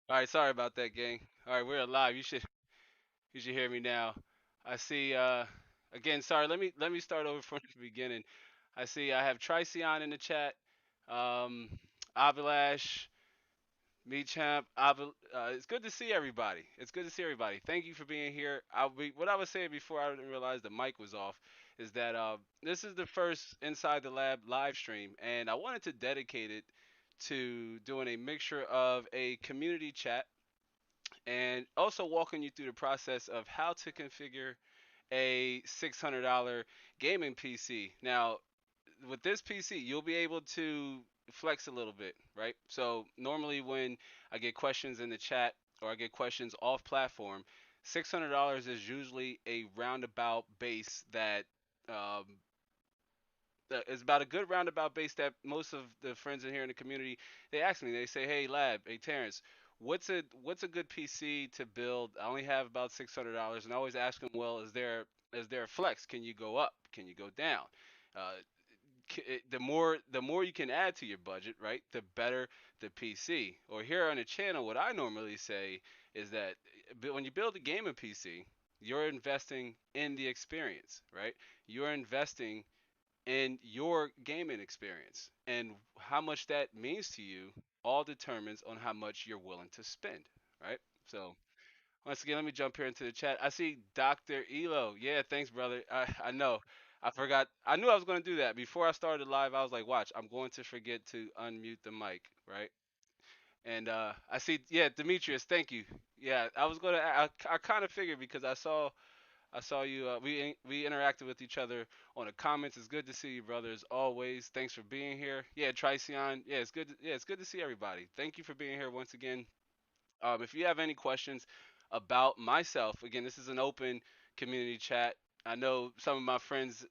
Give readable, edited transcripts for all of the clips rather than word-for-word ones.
All right, sorry about that, gang. All right, we're alive. You should hear me now. I see. Again, sorry. Let me start over from the beginning. I see. I have Tricion in the chat. Um, Avilash, Meechamp. It's good to see everybody. It's good to see everybody. Thank you for being here. What I was saying before I didn't realize the mic was off is that this is the first Inside the Lab live stream, and I wanted to dedicate it to doing a mixture of a community chat and also walking you through the process of how to configure a $600 gaming PC. Now, with this PC, you'll be able to flex a little bit, right? So, normally when I get questions in the chat or I get questions off platform, $600 is usually a roundabout base that um, is about a good roundabout base that most of the friends in here in the community they ask me. They say, "Hey, Lab, hey Terrence, what's a good PC to build? I only have about $600." And I always ask them, "Well, is there a flex? Can you go up? Can you go down?" Uh, the more you can add to your budget, right? The better the PC. Or here on the channel, what I normally say is that when you build a gaming PC, you're investing in the experience, right? You're investing in your gaming experience, and how much that means to you all determines on how much you're willing to spend, right? So once again, let me jump here into the chat. I see Dr. Elo. Yeah, thanks, brother. I know. I forgot. I knew I was going to do that. Before I started live, I was like, watch, I'm going to forget to unmute the mic, right? And I see, yeah, Demetrius, thank you. Yeah, I was going to, I kind of figured because I saw you. We interacted with each other on the comments. It's good to see you, brother. As always, thanks for being here. Yeah, Tricion. Yeah, it's good. Yeah, it's good to see everybody. Thank you for being here once again. If you have any questions about myself, again, this is an open community chat. I know some of my friends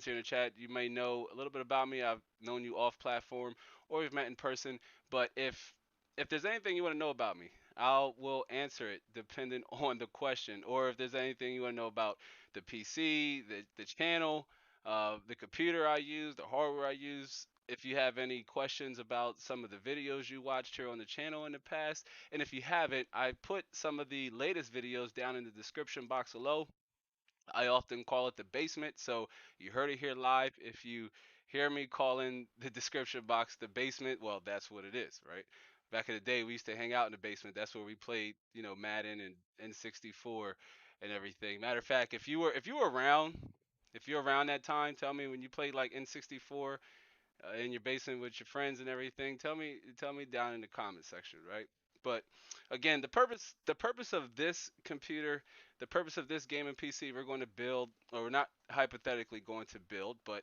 here in the chat, you may know a little bit about me. I've known you off platform or we've met in person. But if there's anything you want to know about me, I will answer it depending on the question. Or if there's anything you want to know about the PC, the channel, the computer I use, the hardware I use. If you have any questions about some of the videos you watched here on the channel in the past, and if you haven't, I put some of the latest videos down in the description box below. I often call it the basement, so you heard it here live. If you hear me calling the description box the basement, well, that's what it is, right? Back in the day, we used to hang out in the basement. That's where we played, Madden and N64 and everything. Matter of fact, if you're around that time, tell me when you played like N64 in your basement with your friends and everything. Tell me down in the comment section, right? But again, the purpose of this computer, the purpose of this gaming PC we're going to build, or we're not hypothetically going to build, but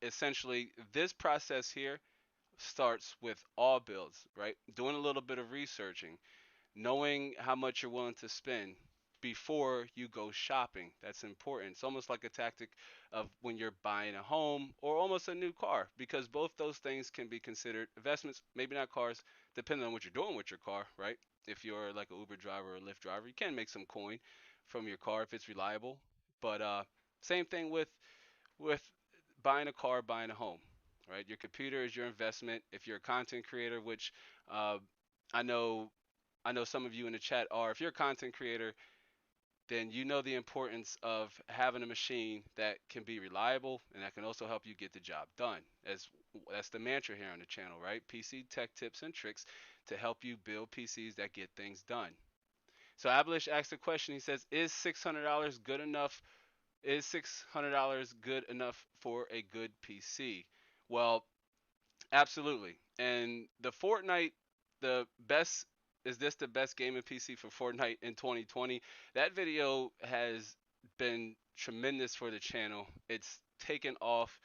essentially this process here starts with all builds, right? Doing a little bit of researching, knowing how much you're willing to spend before you go shopping. That's important. It's almost like a tactic of when you're buying a home or almost a new car, because both those things can be considered investments, maybe not cars, depending on what you're doing with your car, right? If you're like an Uber driver or a Lyft driver, you can make some coin from your car if it's reliable. But same thing with buying a car, buying a home, right? Your computer is your investment. If you're a content creator, which uh, I know I know some of you in the chat are. If you're a content creator, then you know the importance of having a machine that can be reliable and that can also help you get the job done. As that's the mantra here on the channel, right? PC tech tips and tricks to help you build PCs that get things done. So Abolish asked a question. He says, "Is $600 good enough? Is $600 good enough for a good PC?" Well, absolutely. And the best is this the best gaming PC for Fortnite in 2020? That video has been tremendous for the channel. It's taken off.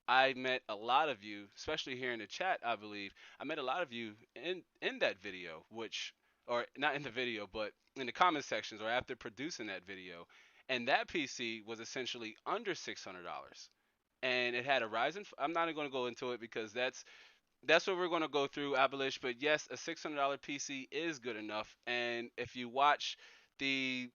I met a lot of you, especially here in the chat, I believe. I met a lot of you in that video, which or not in the video, but in the comment sections or after producing that video. And that PC was essentially under $600 and it had a Ryzen. I'm not going to go into it because that's what we're going to go through, Abolish. But yes, a $600 PC is good enough. And if you watch the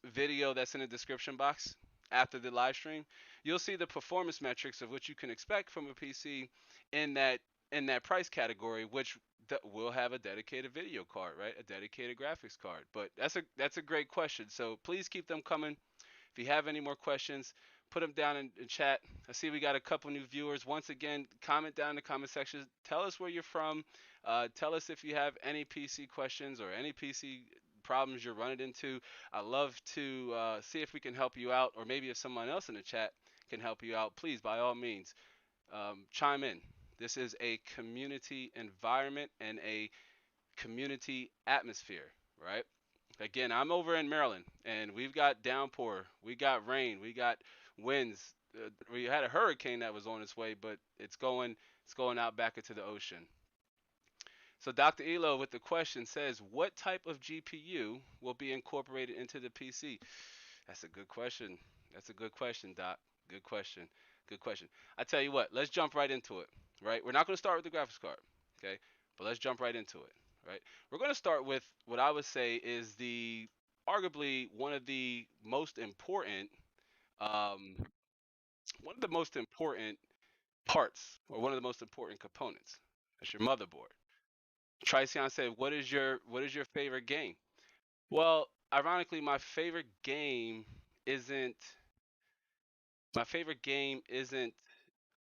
video that's in the description box after the live stream, you'll see the performance metrics of what you can expect from a PC in that in that price category, which we'll have a dedicated video card, right? A dedicated graphics card. But that's a great question. So please keep them coming. If you have any more questions, put them down in chat. I see we got a couple new viewers. Once again, comment down in the comment section. Tell us where you're from. Tell us if you have any PC questions or any PC problems you're running into. I love to see if we can help you out, or maybe if someone else in the chat can help you out. Please, by all means, chime in. This is a community environment and a community atmosphere, right? Again, I'm over in Maryland, and we've got downpour, we got rain, we got winds. We had a hurricane that was on its way, but it's going out back into the ocean. So Dr. Elo with the question says, what type of GPU will be incorporated into the PC? That's a good question. That's a good question, Doc. Good question. Good question. I tell you what, let's jump right into it. Right? We're not going to start with the graphics card, okay? But let's jump right into it. Right? We're going to start with what I would say is the arguably um, one of the most important parts, or one of the most important components. That's your motherboard. Tricion said, "What is your favorite game?" Well, ironically, isn't my favorite game isn't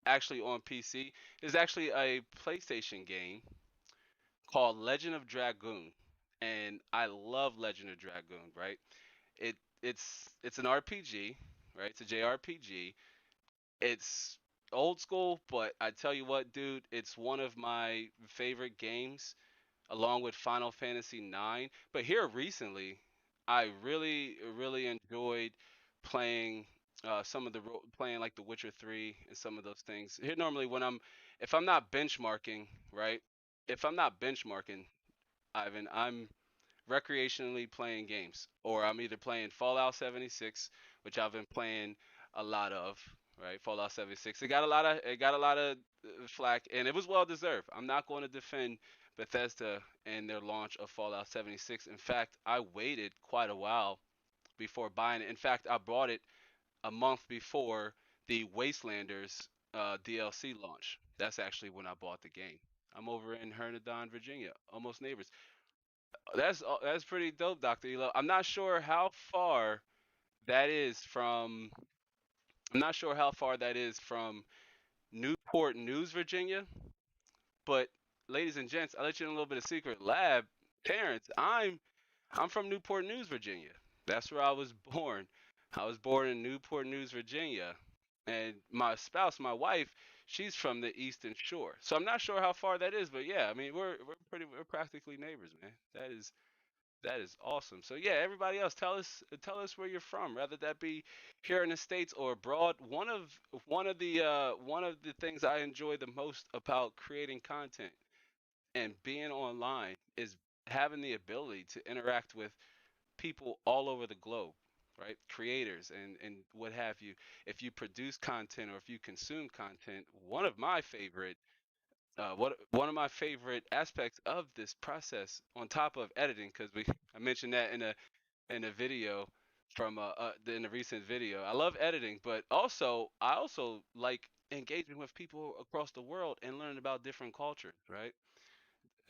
actually on PC. It's actually a PlayStation game called Legend of Dragoon, and I love Legend of Dragoon. Right? It's an RPG, right? It's a JRPG. It's old school, but I tell you what, dude, it's one of my favorite games, along with Final Fantasy IX. But here recently, I really enjoyed playing playing like The Witcher 3 and some of those things. Here normally if I'm not benchmarking, right? If I'm not benchmarking, Ivan, I'm recreationally playing games, or I'm either playing Fallout 76, which I've been playing a lot of, right? Fallout 76. It got a lot of flack, and it was well deserved. I'm not going to defend Bethesda and their launch of Fallout 76. In fact, I waited quite a while before buying it. In fact, I bought it a month before the Wastelanders DLC launch. That's actually when I bought the game. I'm over in Herndon, Virginia, almost neighbors. That's pretty dope, Dr. Elo. That is from I'm not sure how far that is from Newport News, Virginia, but ladies and gents, I'll let you in a little bit of secret. Lab, Terrence, I'm from Newport News, Virginia. That's where I was born. I was born in Newport News, Virginia. And my spouse, my wife, she's from the Eastern Shore. So I'm not sure how far that is, but yeah, I mean we're practically neighbors, man. That is awesome. So yeah, everybody else, tell us where you're from, whether that be here in the States or abroad. One of the things I enjoy the most about creating content and being online is having the ability to interact with people all over the globe, right? Creators and what have you. If you produce content or if you consume content, one of my favorite aspects of this process, on top of editing, because we I mentioned that in a video in a recent video. I love editing, but I also like engaging with people across the world and learning about different cultures, right?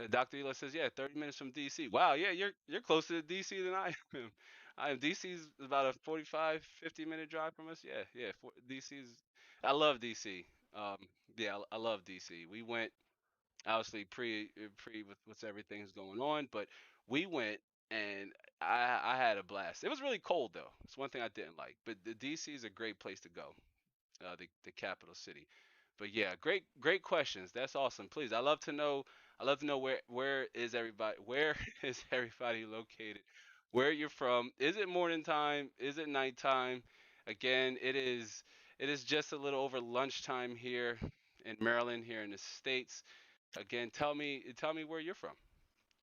Dr. Ela says, yeah, 30 minutes from DC. Wow, yeah, you're closer to DC than I am. DC's about a 45, 50-minute drive from us. Yeah, yeah, DC's. I love DC. Um, yeah, I love DC. We went obviously pre with everything's going on, but we went and I had a blast. It was really cold though. It's one thing I didn't like, but the DC is a great place to go, the capital city. But yeah, great questions. That's awesome. Please, I love to know where is everybody located? Where you're from? Is it morning time? Is it nighttime? Again, it is just a little over lunchtime here in Maryland, here in the States. Again, tell me where you're from.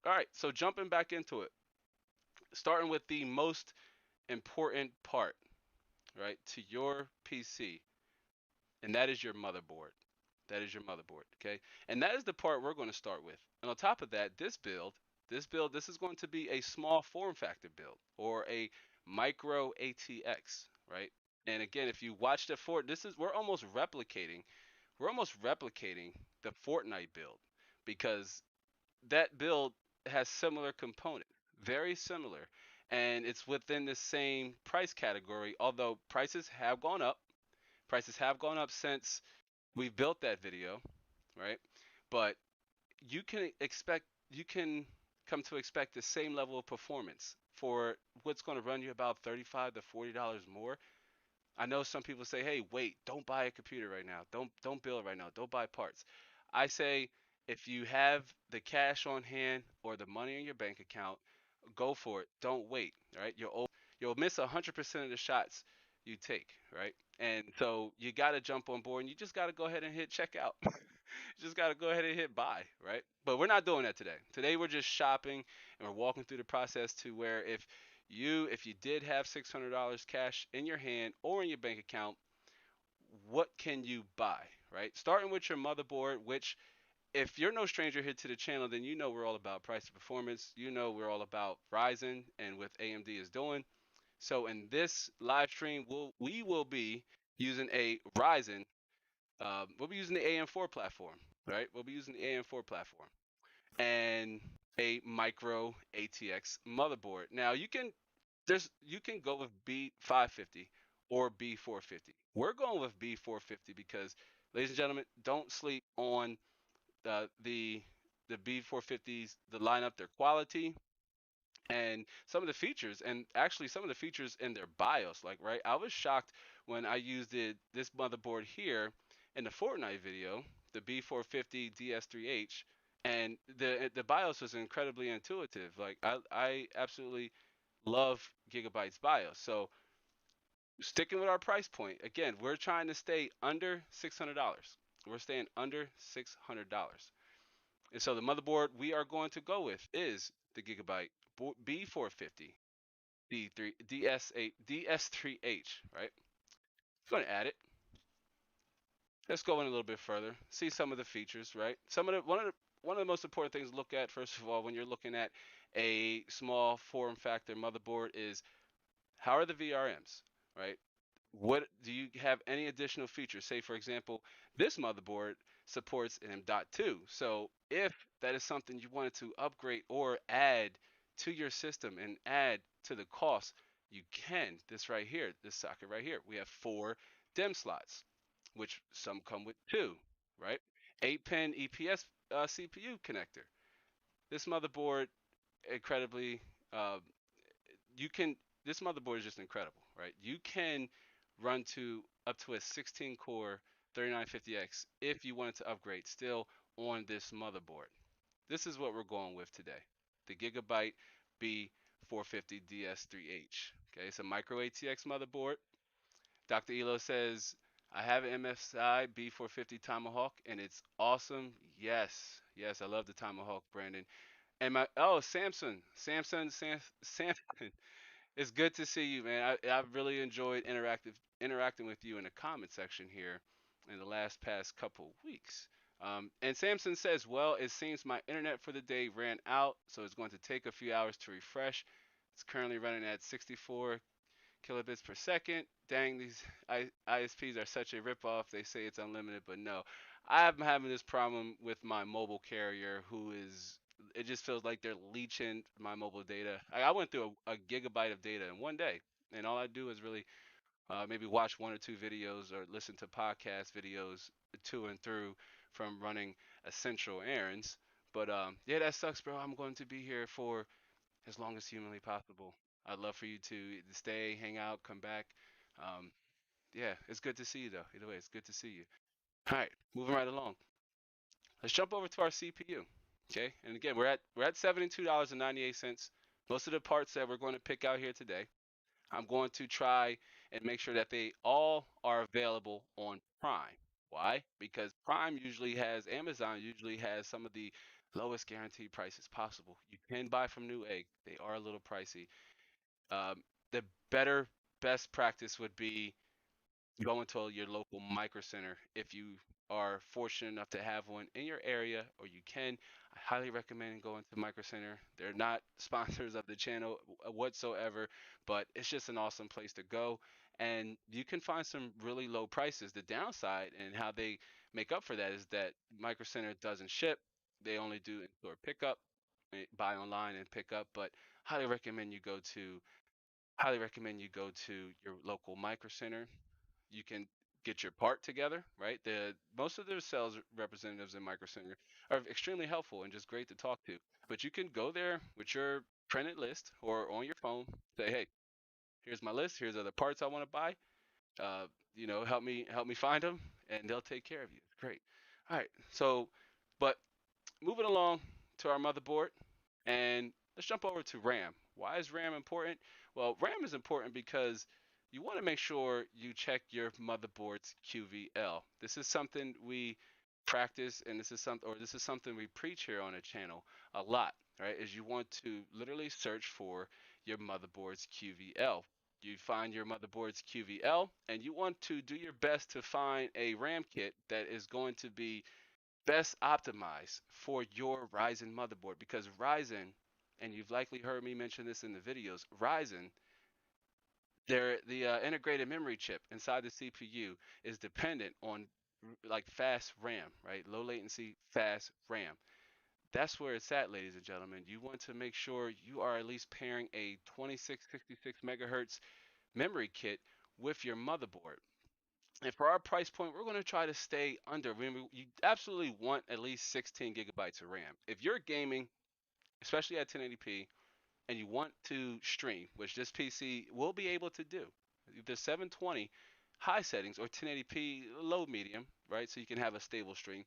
All right, so jumping back into it, starting with the most important part, right, to your PC, and that is your motherboard. That is your motherboard, okay? And that is the part we're going to start with. And on top of that, this is going to be a small form factor build, or a micro ATX, right? And again, if you watch the Fort, we're almost replicating the Fortnite build, because that build has similar components, very similar, and it's within the same price category. Although prices have gone up, prices have gone up since we built that video, right? But you can come to expect the same level of performance for what's going to run you about $35 to $40 more. I know some people say, "Hey, wait, don't buy a computer right now. Don't build right now. Don't buy parts." I say, if you have the cash on hand or the money in your bank account, go for it. Don't wait. All right, you'll miss 100% of the shots you take. Right, and so you got to jump on board, and you just got to go ahead and hit checkout. You just got to go ahead and hit buy. Right, but we're not doing that today. Today we're just shopping and we're walking through the process to where if you did have $600 cash in your hand or in your bank account, what can you buy, right? Starting with your motherboard, which if you're no stranger here to the channel, then you know we're all about price to performance. You know we're all about Ryzen and what AMD is doing. So in this live stream, we will be using a Ryzen. We'll be using the AM4 platform, right? We'll be using the AM4 platform and a micro ATX motherboard. Now you can go with B550 or B450. We're going with B450 because, ladies and gentlemen, don't sleep on the B450s, the lineup, their quality, and some of the features, and actually some of the features in their BIOS. Like, right, I was shocked when I used this motherboard here in the Fortnite video, the B450 DS3H, and the BIOS was incredibly intuitive. Like, I absolutely love Gigabyte's BIOS. So sticking with our price point, again, we're trying to stay under $600. We're staying under $600. And so the motherboard we are going to go with is the Gigabyte B450 D3 DS8 DS3H, right? I'm going to add it. Let's go in a little bit further. See some of the features, right? Some of the one of the most important things to look at first of all when you're looking at a small form factor motherboard is how are the VRMs, right? What do you have any additional features? Say, for example, this motherboard supports an M.2. So if that is something you wanted to upgrade or add to your system and add to the cost, you can. This right here, this socket right here, we have 4 DIMM slots, which some come with 2, right? 8-pin EPS CPU connector. This motherboard incredibly uh, you can this motherboard is just incredible, right? You can run to up to a 16 core 3950X if you wanted to upgrade still on this motherboard. This is what we're going with today. The Gigabyte B450 DS3H. Okay, it's a micro ATX motherboard. Dr. Elo says, I have an MSI B450 Tomahawk and it's awesome. Yes, yes, I love the Tomahawk, Brandon. And Samson, it's good to see you, man. I've really enjoyed interacting with you in the comment section here in the last past couple weeks. And Samson says, well, it seems my internet for the day ran out, so it's going to take a few hours to refresh. It's currently running at 64 kilobits per second. Dang, these ISPs are such a ripoff. They say it's unlimited, but no. I'm having this problem with my mobile carrier who is it just feels like they're leeching my mobile data. I went through a gigabyte of data in one day, and all I do is really maybe watch 1 or 2 videos or listen to podcast videos to and through from running essential errands. But yeah, that sucks, bro. I'm going to be here for as long as humanly possible. I'd love for you to stay, hang out, come back. Um, yeah, it's good to see you though. Either way, it's good to see you. All right, moving right along. Let's jump over to our CPU. Okay, and again, we're at $72.98. Most of the parts that we're going to pick out here today, I'm going to try and make sure that they all are available on Prime. Why? Because Amazon usually has some of the lowest guaranteed prices possible. You can buy from Newegg. They are a little pricey. The best practice would be go into your local micro center if you are fortunate enough to have one in your area or you can. I highly recommend going to micro center. They're not sponsors of the channel whatsoever, but it's just an awesome place to go, and you can find some really low prices. The downside and how they make up for that is that micro center doesn't ship, they only do in-store pickup, buy online and pick up. But highly recommend you go to highly recommend you go to your local micro center. You can get your part together, right? The most of their sales representatives in micro center are extremely helpful and just great to talk to. But you can go there with your printed list or on your phone, say, hey, here's my list. Here's other parts I want to buy. Uh, help me find them, and they'll take care of you. It's great. All right. So, but moving along to our motherboard, and let's jump over to RAM. Why is RAM important? Well, RAM is important because you want to make sure you check your motherboard's QVL. This is something we practice, and this is something we preach here on the channel a lot, right? Is you want to literally search for your motherboard's QVL. You find your motherboard's QVL, and you want to do your best to find a RAM kit that is going to be best optimized for your Ryzen motherboard, because Ryzen, and you've likely heard me mention this in the videos, Ryzen, the integrated memory chip inside the CPU is dependent on like fast RAM, right? Low latency, fast RAM. That's where it's at, ladies and gentlemen. You want to make sure you are at least pairing a 2666 megahertz memory kit with your motherboard. And for our price point, we're going to try to stay under. Remember, you absolutely want at least 16 gigabytes of RAM. If you're gaming, especially at 1080p, and you want to stream, which this PC will be able to do, either 720 high settings or 1080p low medium, right? So you can have a stable stream.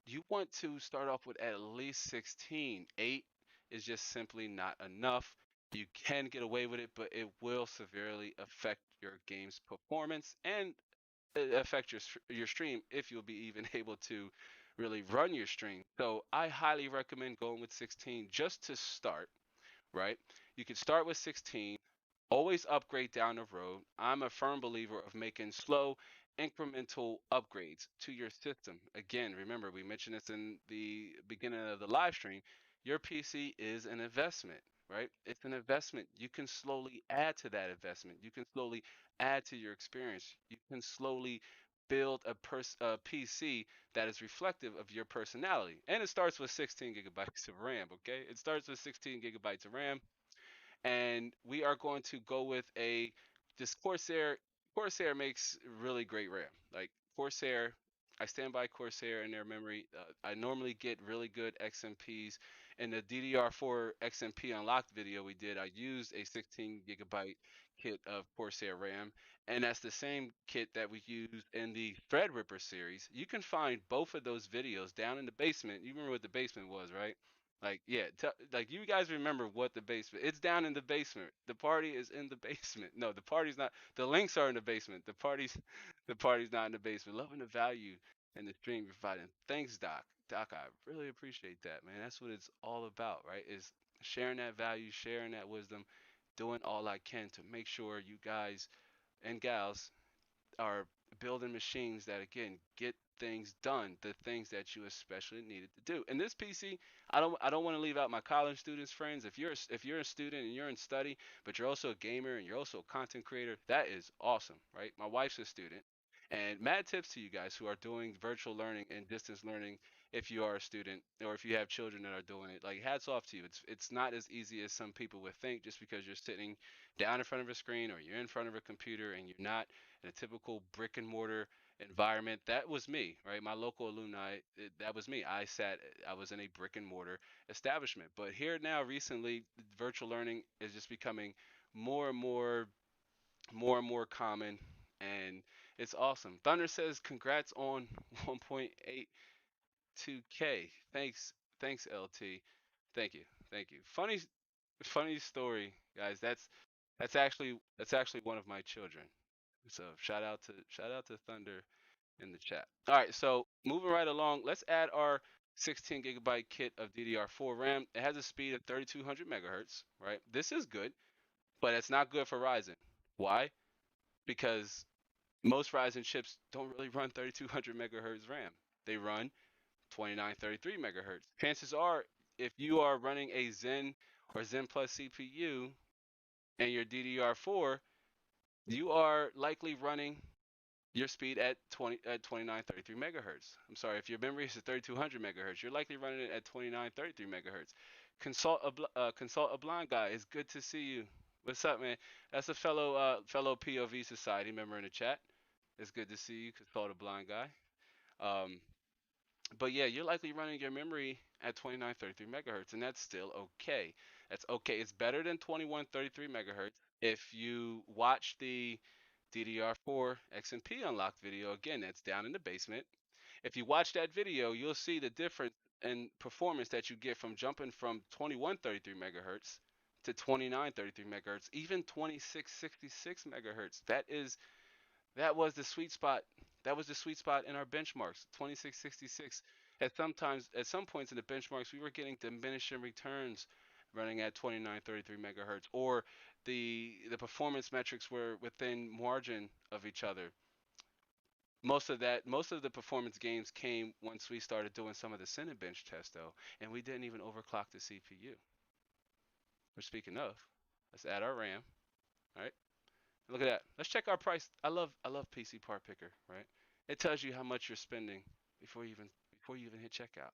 You want to start off with at least 16. 8 is just simply not enough. You can get away with it, but it will severely affect your game's performance and affect your stream if you'll be even able to really run your stream. So I highly recommend going with 16 just to start, right? You can start with 16, always upgrade down the road. I'm a firm believer of making slow, incremental upgrades to your system. Again, remember, we mentioned this in the beginning of the live stream. Your PC is an investment, right? It's an investment. You can slowly add to that investment. You can slowly add to your experience. You can slowly build a PC that is reflective of your personality. And it starts with 16 gigabytes of RAM, okay? It starts with 16 gigabytes of RAM, and we are going to go with a this Corsair. Corsair makes really great RAM. Like Corsair, I stand by Corsair and their memory. I normally get really good XMPs. In the DDR4 XMP unlocked video we did, I used a 16 gigabyte kit of Corsair RAM, and that's the same kit that we used in the Threadripper series. You can find both of those videos down in the basement. You remember what the basement was, right? Like, yeah, like you guys remember what the basement? It's down in the basement. The party is in the basement. No, the party's not. The links are in the basement. The party's not in the basement. Loving the value and the stream you're providing. Thanks, Doc. Doc, I really appreciate that, man. That's what it's all about, right? Is sharing that value, sharing that wisdom, doing all I can to make sure you guys and gals are building machines that again get things done, the things that you especially needed to do. And this PC, I don't want to leave out my college students friends. If you're a student and you're in study, but you're also a gamer and you're also a content creator, that is awesome, right? My wife's a student. And mad tips to you guys who are doing virtual learning and distance learning. If you are a student or if you have children that are doing it, like hats off to you. It's not as easy as some people would think just because you're sitting down in front of a screen or you're in front of a computer and you're not in a typical brick and mortar environment. That was me, right? My local alumni, that was me. I was in a brick and mortar establishment. But here now, recently, virtual learning is just becoming more and more common, and it's awesome. Thunder says, "Congrats on 1.82K." Thanks, LT. Thank you. Funny story, guys. That's actually one of my children. So shout out to Thunder in the chat. All right, so moving right along, let's add our 16 gigabyte kit of DDR4 RAM. It has a speed of 3200 megahertz, right? This is good, but it's not good for Ryzen. Why? Because most Ryzen chips don't really run 3200 megahertz RAM. They run 2933 megahertz. Chances are, if you are running a Zen or Zen Plus CPU and your DDR4, you are likely running your speed at 2933 megahertz. I'm sorry, if your memory is at 3200 megahertz, you're likely running it at 2933 megahertz. Consult a blind guy. It's good to see you. What's up, man? That's a fellow POV Society member in the chat. It's good to see you. Consult a blind guy. Um, but yeah, you're likely running your memory at 2933 megahertz, and that's still okay. That's okay. It's better than 2133 megahertz. If you watch the DDR4 XMP unlocked video, again, that's down in the basement. If you watch that video, you'll see the difference in performance that you get from jumping from 2133 megahertz to 2933 megahertz, even 2666 megahertz. That was the sweet spot. That was the sweet spot in our benchmarks. 2666. At some points in the benchmarks, we were getting diminishing returns running at 2933 megahertz, or the performance metrics were within margin of each other. Most of the performance gains came once we started doing some of the Cinebench tests, though, and we didn't even overclock the CPU. We're speaking of, let's add our RAM. All right. Look at that. Let's check our price. I love PC Part Picker, right? It tells you how much you're spending before you even hit checkout.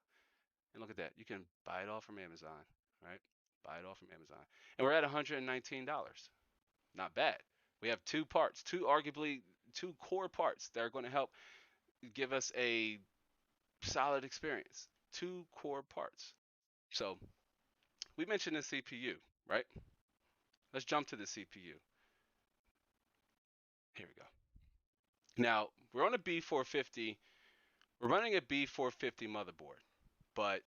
And look at that. You can buy it all from Amazon, right? Buy it all from Amazon. And we're at $119. Not bad. We have two parts, two core parts that are going to help give us a solid experience. Two core parts. So, we mentioned the CPU, right? Let's jump to the CPU. Here we go. Now, we're on a B450. We're running a B450 motherboard, but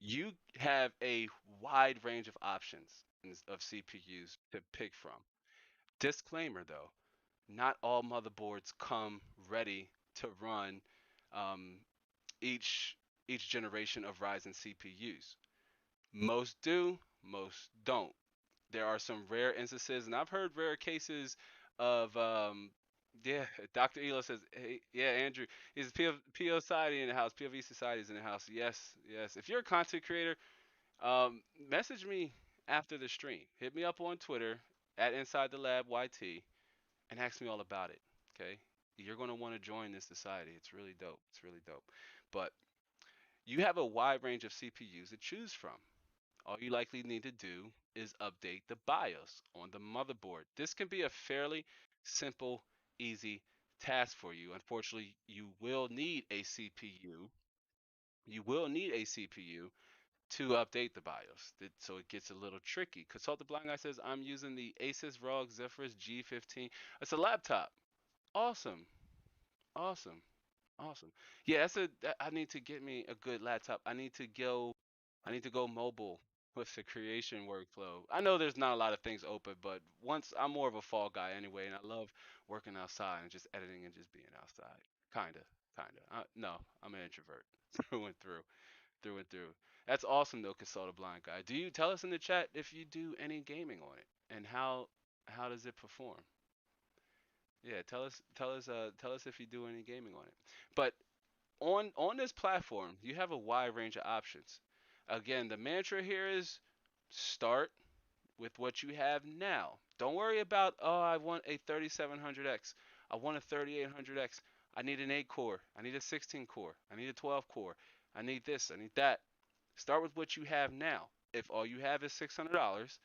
you have a wide range of options of CPUs to pick from. Disclaimer though, not all motherboards come ready to run um, each each generation of Ryzen CPUs. Most do, most don't. There are some rare instances, and I've heard rare cases of yeah. Dr. Elo says, hey, yeah, Andrew, is PO society in the house, POV society is in the house. Yes, yes. If you're a content creator, message me after the stream. Hit me up on Twitter at Inside the Lab YT and ask me all about it. Okay, you're gonna want to join this society. It's really dope. It's really dope. But you have a wide range of CPUs to choose from. All you likely need to do is update the BIOS on the motherboard. This can be a fairly simple, easy task for you. Unfortunately, you will need a CPU. You will need a CPU to update the BIOS. So it gets a little tricky. Consult the Blind Guy says, I'm using the Asus ROG Zephyrus G15. It's a laptop. Awesome. Awesome. Awesome. Yeah, I need to get me a good laptop. I need to go mobile with the creation workflow. I know there's not a lot of things open, but once I'm more of a fall guy anyway, and I love working outside and just editing and just being outside. Kinda, kinda. No, I'm an introvert through and through, through and through. That's awesome though, Consult a Blind Guy. Do you tell us in the chat if you do any gaming on it and how does it perform? Yeah, tell us if you do any gaming on it. But on this platform, you have a wide range of options. Again, the mantra here is start with what you have now. Don't worry about, oh, I want a 3700X. I want a 3800X. I need an 8 core. I need a 16 core. I need a 12 core. I need this. I need that. Start with what you have now. If all you have is $600,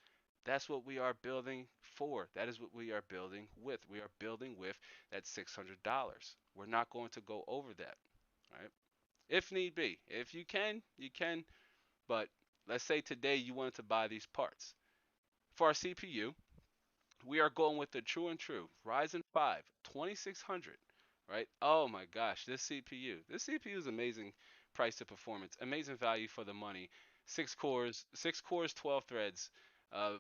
that's what we are building for. That is what we are building with. We are building with that $600. We're not going to go over that, right? If need be. If you can, you can. But let's say today you wanted to buy these parts. For our CPU, we are going with the true and true Ryzen 5 2600, right? Oh my gosh, this CPU. This CPU is amazing price to performance, amazing value for the money. 6 cores, 12 threads. Uh,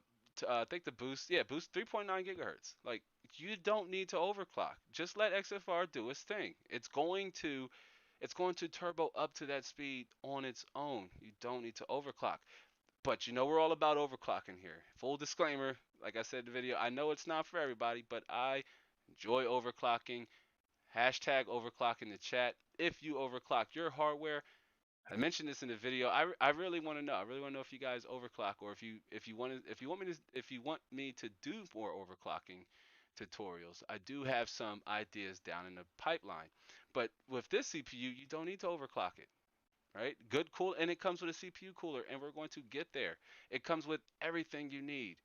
I think the boost, yeah, boost 3.9 gigahertz. Like you don't need to overclock. Just let XFR do its thing. It's going to turbo up to that speed on its own. You don't need to overclock. But you know we're all about overclocking here. Full disclaimer, like I said in the video, I know it's not for everybody, but I enjoy overclocking. Hashtag overclock in the chat. If you overclock your hardware, I mentioned this in the video. I really want to know. I really want to know if you guys overclock or if you want me to do more overclocking tutorials. I do have some ideas down in the pipeline. But with this CPU, you don't need to overclock it, right? Good cool, and it comes with a CPU cooler, and we're going to get there. It comes with everything you need.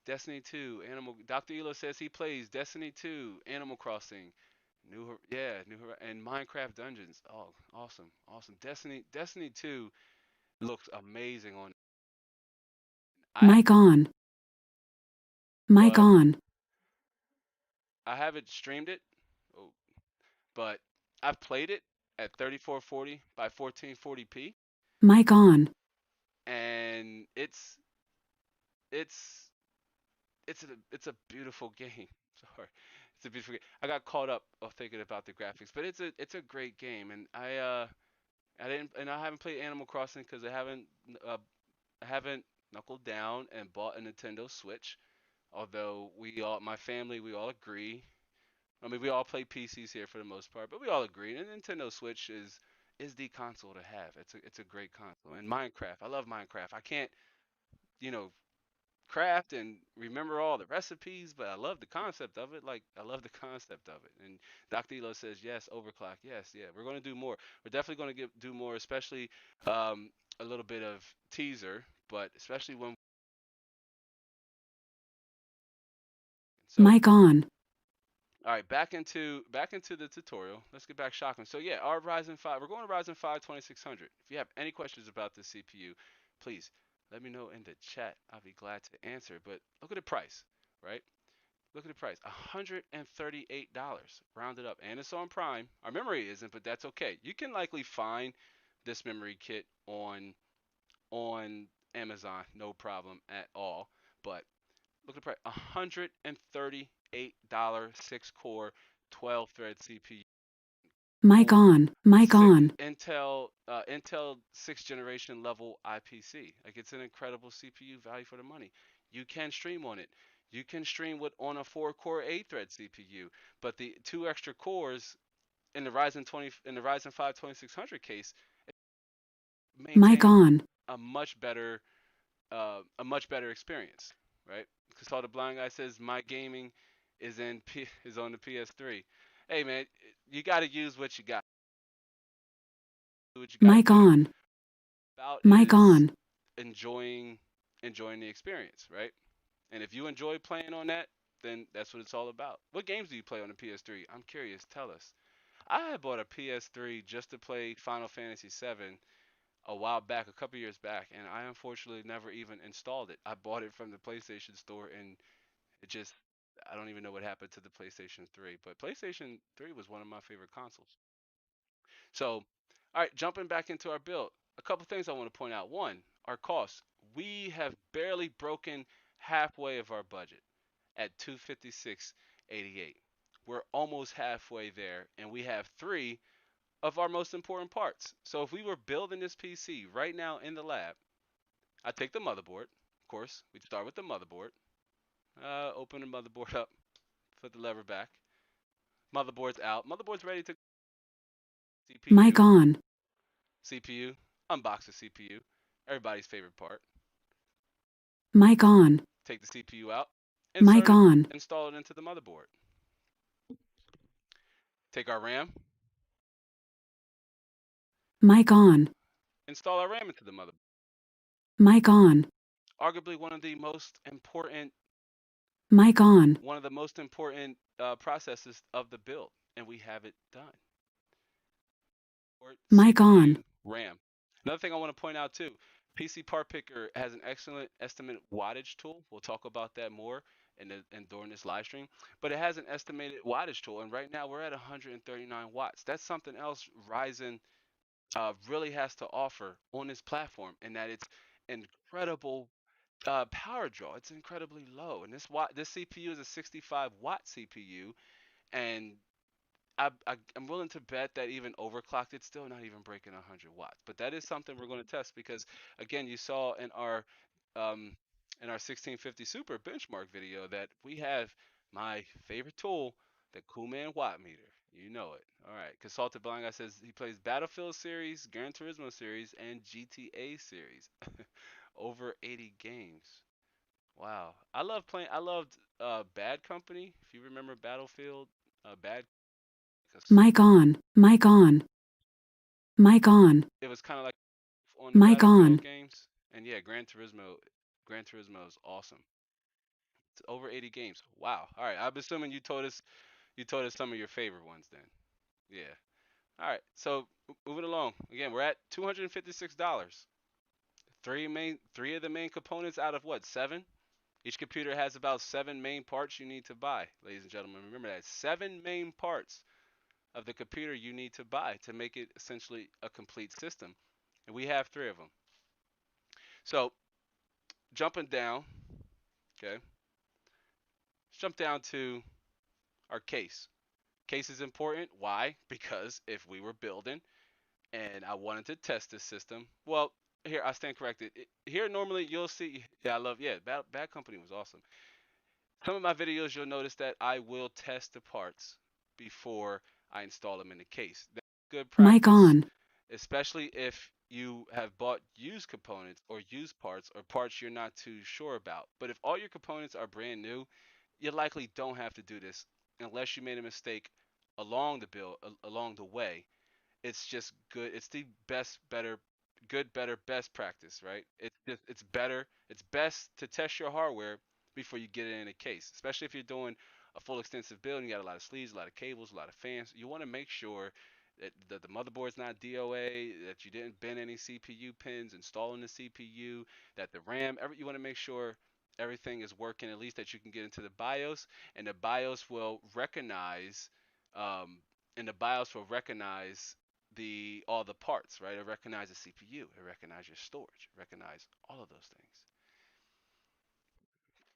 Destiny 2, Animal. Dr. Elo says he plays Destiny 2, Animal Crossing, and Minecraft Dungeons. Oh, awesome, awesome. Destiny 2 looks amazing on. I Mic on. Mic but on. I haven't streamed it, oh, but I've played it at 3440 by 1440p, Mic on. and it's it's a beautiful game. Sorry, it's a beautiful game. I got caught up of thinking about the graphics, but it's a great game, and I haven't played Animal Crossing because uh, I haven't knuckled down and bought a Nintendo Switch. Although my family, we all agree. I mean, we all play PCs here for the most part, but we all agree. And Nintendo Switch is the console to have. It's a great console. And Minecraft, I love Minecraft. I can't, you know, craft and remember all the recipes, but I love the concept of it. Like I love the concept of it. And Dr. Elo says yes, overclock. Yes, yeah. We're going to do more. We're definitely going to do more, especially a little bit of teaser, but especially when. So Mic on. all right, back into the tutorial. Let's get back shocking. So yeah, our Ryzen 5. We're going to Ryzen 5 2600. If you have any questions about this CPU, please let me know in the chat. I'll be glad to answer. But look at the price, right? Look at the price, $138 rounded up, and it's on Prime. Our memory isn't, but that's okay. You can likely find this memory kit on Amazon, no problem at all. But look at the price, $138 six-core, 12-thread CPU. Mic on. Mic on. Intel sixth generation level IPC. Like it's an incredible CPU value for the money. You can stream on it. You can stream with on a 4-core 8-thread CPU, but the two extra cores in the Ryzen 5 2600 case Mic maintain on. a much better experience, right? Because all the blind guy says my gaming is on the PS3. Hey man, you got to use what you got. Do what you got to Mic do. on. About Mic is on. enjoying the experience, right? And if you enjoy playing on that, then that's what it's all about. What games do you play on the PS3? I'm curious. Tell us. I had bought a PS3 just to play Final Fantasy VII a while back, a couple years back, and I unfortunately never even installed it. I bought it from the PlayStation Store, and it just I don't even know what happened to the PlayStation 3. But PlayStation 3 was one of my favorite consoles. So, all right, jumping back into our build, a couple things I want to point out. One, our costs. We have barely broken halfway of our budget at 256.88. We're almost halfway there, and we have three of our most important parts. So if we were building this PC right now in the lab, I take the motherboard. Of course, we'd start with the motherboard. Open the motherboard up, put the lever back. Motherboard's out. Motherboard's ready to Mic CPU. on. CPU. Unbox the CPU. Everybody's favorite part. Mic on. Take the CPU out. Mic Insert it. on. Install it into the motherboard. Take our RAM. Mic on. Install our RAM into the motherboard. Mic on. Arguably Mic on. one of the most important processes of the build, and we have it done. Mic on. CPU, RAM. Another thing I want to point out too, PC Part Picker has an excellent estimate wattage tool. We'll talk about that more during this live stream. But it has an estimated wattage tool, and right now we're at 139 watts. That's something else Ryzen really has to offer on this platform, in that it's incredible power draw. It's incredibly low, and this CPU is a 65 watt CPU, and I'm willing to bet that even overclocked, it's still not even breaking 100 watts. But that is something we're going to test because, again, you saw um, in our 1650 Super benchmark video that we have my favorite tool, the Coolman Watt Meter. You know it. All right. Consulted Blind Guy says he plays Battlefield series, Gran Turismo series, and GTA series. Over 80 games. Wow. I love playing. I loved Bad Company. If you remember Battlefield, Bad. 'Cause Mic on. Mic on. Mic on. it was kind of like on the Mic Battlefield on. games. And yeah, Gran Turismo. Gran Turismo is awesome. It's over 80 games. Wow. All right. I'm assuming you told us. You told us some of your favorite ones then. Yeah. All right. So moving along. Again, we're at $256. Three of the main components out of what? Seven? Each computer has about seven main parts you need to buy, ladies and gentlemen. Remember that. Seven main parts of the computer you need to buy to make it essentially a complete system. And we have three of them. So jumping down, okay, let's jump down to our case. Case is important. Why? Because if we were building and I wanted to test this system, well, here I stand corrected. Here normally you'll see. Yeah, I love. Yeah, Bad Company was awesome. Some of my videos, you'll notice that I will test the parts before I install them in the case. That's good Mic practice, on. especially if you have bought used components or used parts or parts you're not too sure about. But if all your components are brand new, you likely don't have to do this unless you made a mistake along the build, along the way. It's just good. It's the best, better, good, better, best practice, right? It's better. It's best to test your hardware before you get it in a case, especially if you're doing a full extensive build and you got a lot of sleeves, a lot of cables, a lot of fans. You want to make sure that the motherboard's not DOA, that you didn't bend any CPU pins installing the CPU, that the RAM. You want to make sure everything is working, at least that you can get into the BIOS, and the BIOS will recognize. Um, and the BIOS will recognize the all the parts, right? It recognizes the CPU, it recognizes your storage, it recognizes all of those things.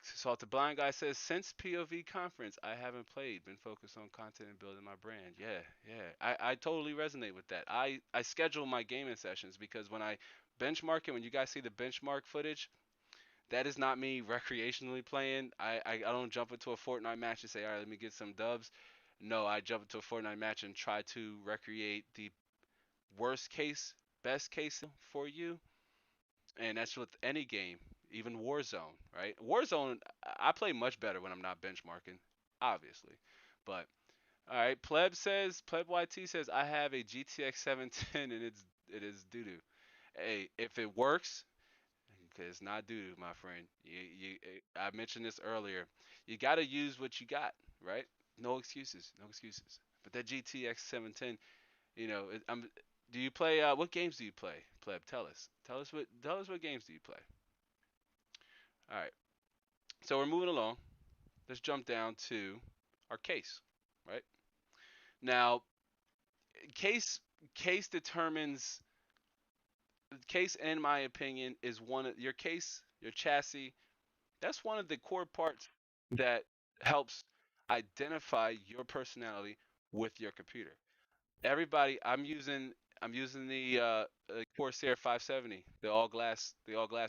Salt the Blind Guy says, since POV conference, I haven't played, been focused on content and building my brand. Yeah, yeah. I totally resonate with that. I schedule my gaming sessions because when I benchmark it, when you guys see the benchmark footage, that is not me recreationally playing. I don't jump into a Fortnite match and say, all right, let me get some dubs. No, I jump into a Fortnite match and try to recreate the worst case, best case for you, and that's with any game, even Warzone, right? Warzone, I play much better when I'm not benchmarking, obviously. But all right, Pleb YT says I have a GTX 710 and it is doo doo. Hey, if it works, because it's not doo doo, my friend. I mentioned this earlier. You got to use what you got, right? No excuses, no excuses. But that GTX 710, do you play? What games do you play, Pleb? Tell us. Tell us what games do you play. All right. So we're moving along. Let's jump down to our case, right? Now, case case determines case, in my opinion, is one of your case, your chassis. That's one of the core parts that helps identify your personality with your computer. Everybody, I'm using the Corsair 570, the all glass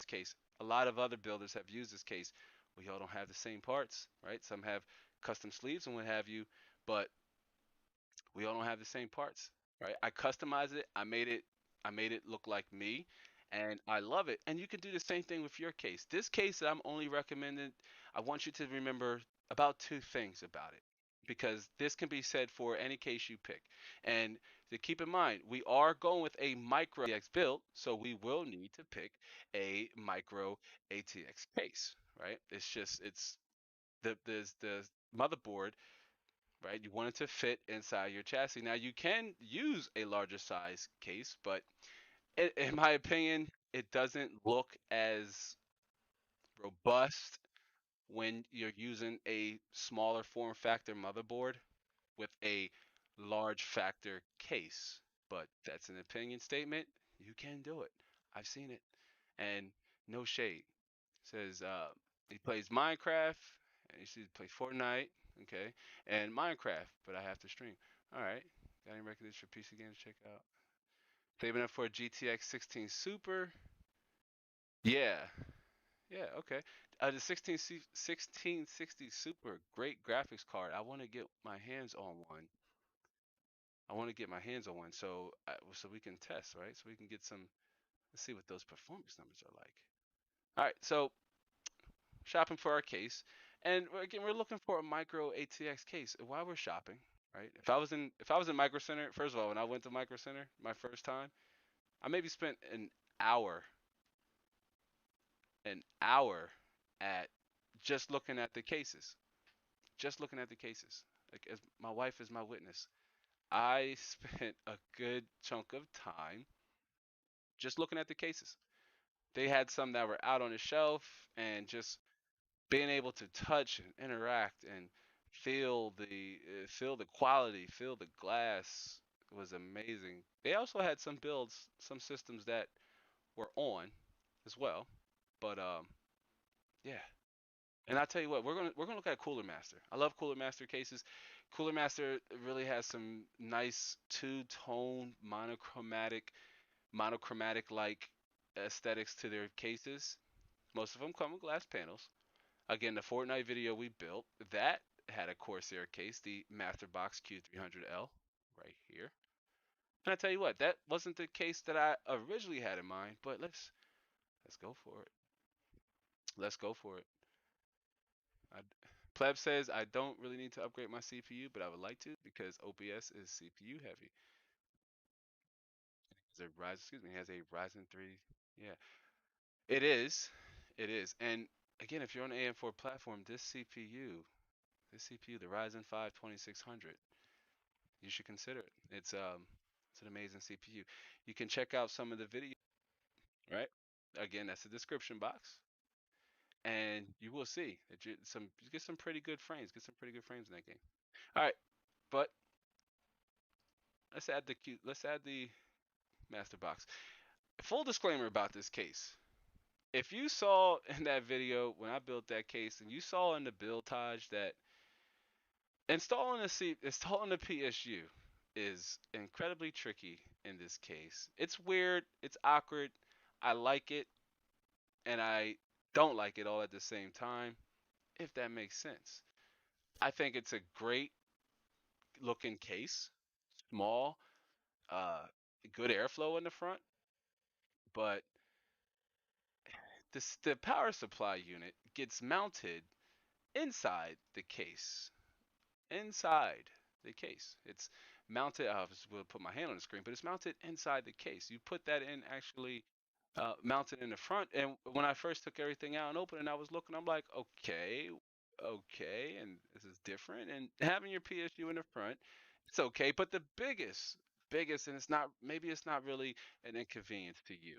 case. A lot of other builders have used this case. We all don't have the same parts, right? Some have custom sleeves and what have you, but we all don't have the same parts, right? I customized it. I made it look like me, and I love it. And you can do the same thing with your case. This case that I'm only recommending, I want you to remember about two things about it, because this can be said for any case you pick. And to keep in mind, we are going with a micro ATX build, so we will need to pick a micro ATX case, right? It's the motherboard, right? You want it to fit inside your chassis. Now you can use a larger size case, but in my opinion, it doesn't look as robust when you're using a smaller form factor motherboard with a large factor case. But that's an opinion statement. You can do it. I've seen it. And no shade. Says he plays Minecraft and he should play Fortnite, okay, and Minecraft, but I have to stream. All right, got any recommendations for PC games to check out? Saving up for a GTX 16 Super. Yeah, yeah, okay. The 1660 Super, great graphics card. I want to get my hands on one. I want to get my hands on one so we can test, right? So we can get some. Let's see what those performance numbers are like. All right, so shopping for our case, and again we're looking for a micro ATX case. While we're shopping, right? If I was in Micro Center, first of all, when I went to Micro Center my first time, I maybe spent hour, an hour at just looking at the cases, just looking at the cases. Like as my wife is my witness, I spent a good chunk of time just looking at the cases. They had some that were out on the shelf, and just being able to touch and interact and feel the quality, feel the glass was amazing. They also had some builds, some systems that were on as well, but yeah. And I tell you what, we're gonna look at Cooler Master. I love Cooler Master cases. Cooler Master really has some nice two-tone monochromatic like aesthetics to their cases. Most of them come with glass panels. Again, the Fortnite video we built, that had a Corsair case, the Masterbox Q300L, right here. And I tell you what, that wasn't the case that I originally had in mind, but let's go for it. Let's go for it. I, Pleb says I don't really need to upgrade my CPU, but I would like to because OPS is CPU heavy. It has a Ryzen 3. Yeah, it is. It is. And again, if you're on an AM4 platform, this CPU, the Ryzen 5 2600, you should consider it. It's an amazing CPU. You can check out some of the video, right? Again, that's the description box, and you will see that you get some pretty good frames. Get some pretty good frames in that game. All right, but let's add the master box. Full disclaimer about this case. If you saw in that video when I built that case, and you saw in the buildage that installing the PSU is incredibly tricky in this case. It's weird, it's awkward. I like it and I don't like it all at the same time, if that makes sense. I think it's a great looking case, small, uh, good airflow in the front, but the power supply unit gets mounted inside the case. Inside the case. It's mounted. I will put my hand on the screen, but it's mounted inside the case. You put that in actually mounted in the front. And when I first took everything out and opened it, and I was looking, I'm like, okay, okay, and this is different. And having your PSU in the front, it's okay. But the biggest, and maybe it's not really an inconvenience to you,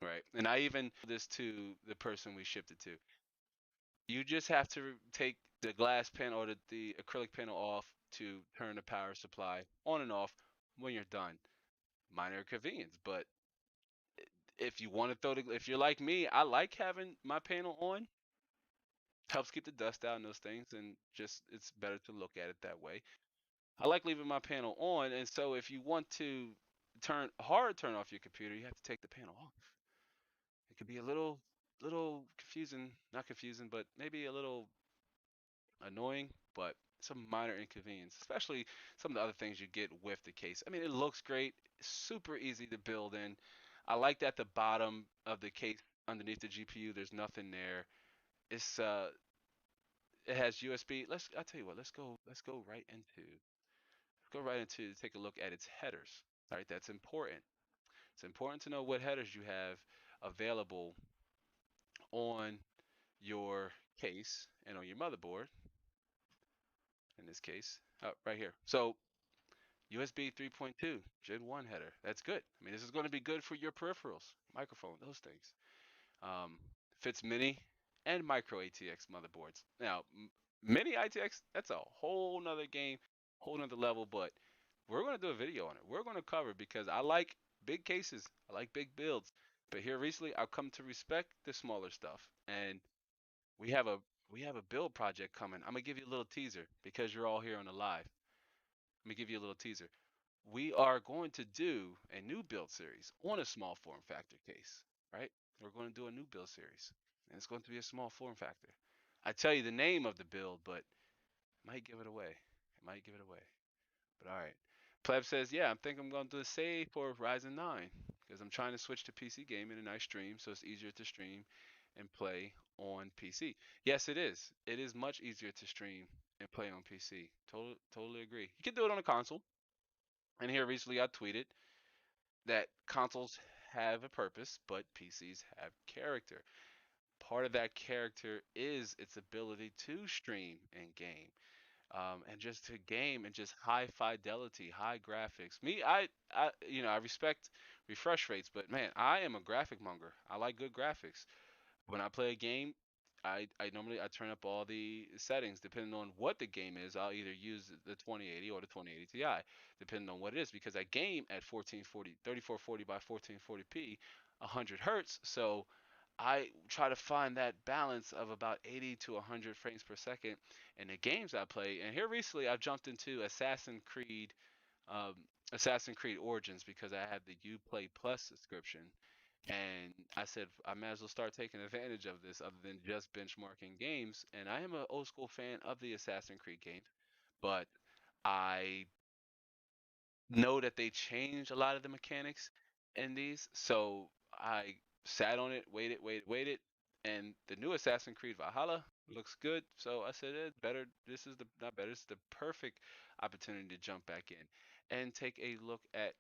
right? And I even this to the person we shipped it to. You just have to take the glass panel or the acrylic panel off to turn the power supply on and off when you're done. Minor inconvenience, but if you want to if you're like me, I like having my panel on. Helps keep the dust out and those things, and just it's better to look at it that way. I like leaving my panel on, and so if you want to turn off your computer, you have to take the panel off. It could be a little confusing, not confusing, but maybe a little annoying, but some minor inconvenience, especially some of the other things you get with the case. I mean, it looks great, super easy to build in. I like that the bottom of the case underneath the GPU, there's nothing there. It's it has USB. I'll tell you what, let's go right into take a look at its headers. All right, that's important. It's important to know what headers you have available on your case and on your motherboard in this case, right here. So USB 3.2 Gen 1 header. That's good. I mean, this is going to be good for your peripherals, microphone, those things. Um, Fits mini and micro ATX motherboards. Now, mini ITX, that's a whole nother game, whole nother level, but we're going to do a video on it. We're going to cover because I like big cases. I like big builds. But here recently, I've come to respect the smaller stuff. And we have a we have a build project coming. I'm gonna give you a little teaser because you're all here on the live. Let me give you a little teaser. We are going to do a new build series on a small form factor case, right? We're going to do a new build series, and it's going to be a small form factor. I tell you the name of the build, but it might give it away. It might give it away. But all right. Pleb says, yeah, I'm thinking I'm going to save for Ryzen 9 because I'm trying to switch to PC gaming and I stream, so it's easier to stream and play on PC. Yes, it is. It is much easier to stream and play on PC. Totally agree. You can do it on a console. And here recently I tweeted that consoles have a purpose, but PCs have character. Part of that character is its ability to stream and game, and just to game and just high fidelity, high graphics. I respect refresh rates, but man, I am a graphic monger. I like good graphics. When I play a game, I normally I turn up all the settings depending on what the game is. I'll either use the 2080 or the 2080 Ti, depending on what it is, because I game at 1440, 3440 by 1440p, 100 hertz. So I try to find that balance of about 80 to 100 frames per second in the games I play. And here recently, I've jumped into um, Assassin's Creed Origins because I had the UPlay Plus subscription, and I said I might as well start taking advantage of this other than just benchmarking games. And I am an old school fan of the Assassin's Creed games, but I know that they changed a lot of the mechanics in these. So I sat on it, waited, and the new Assassin's Creed Valhalla looks good. So I said, better. This is the not better. It's the perfect opportunity to jump back in and take a look at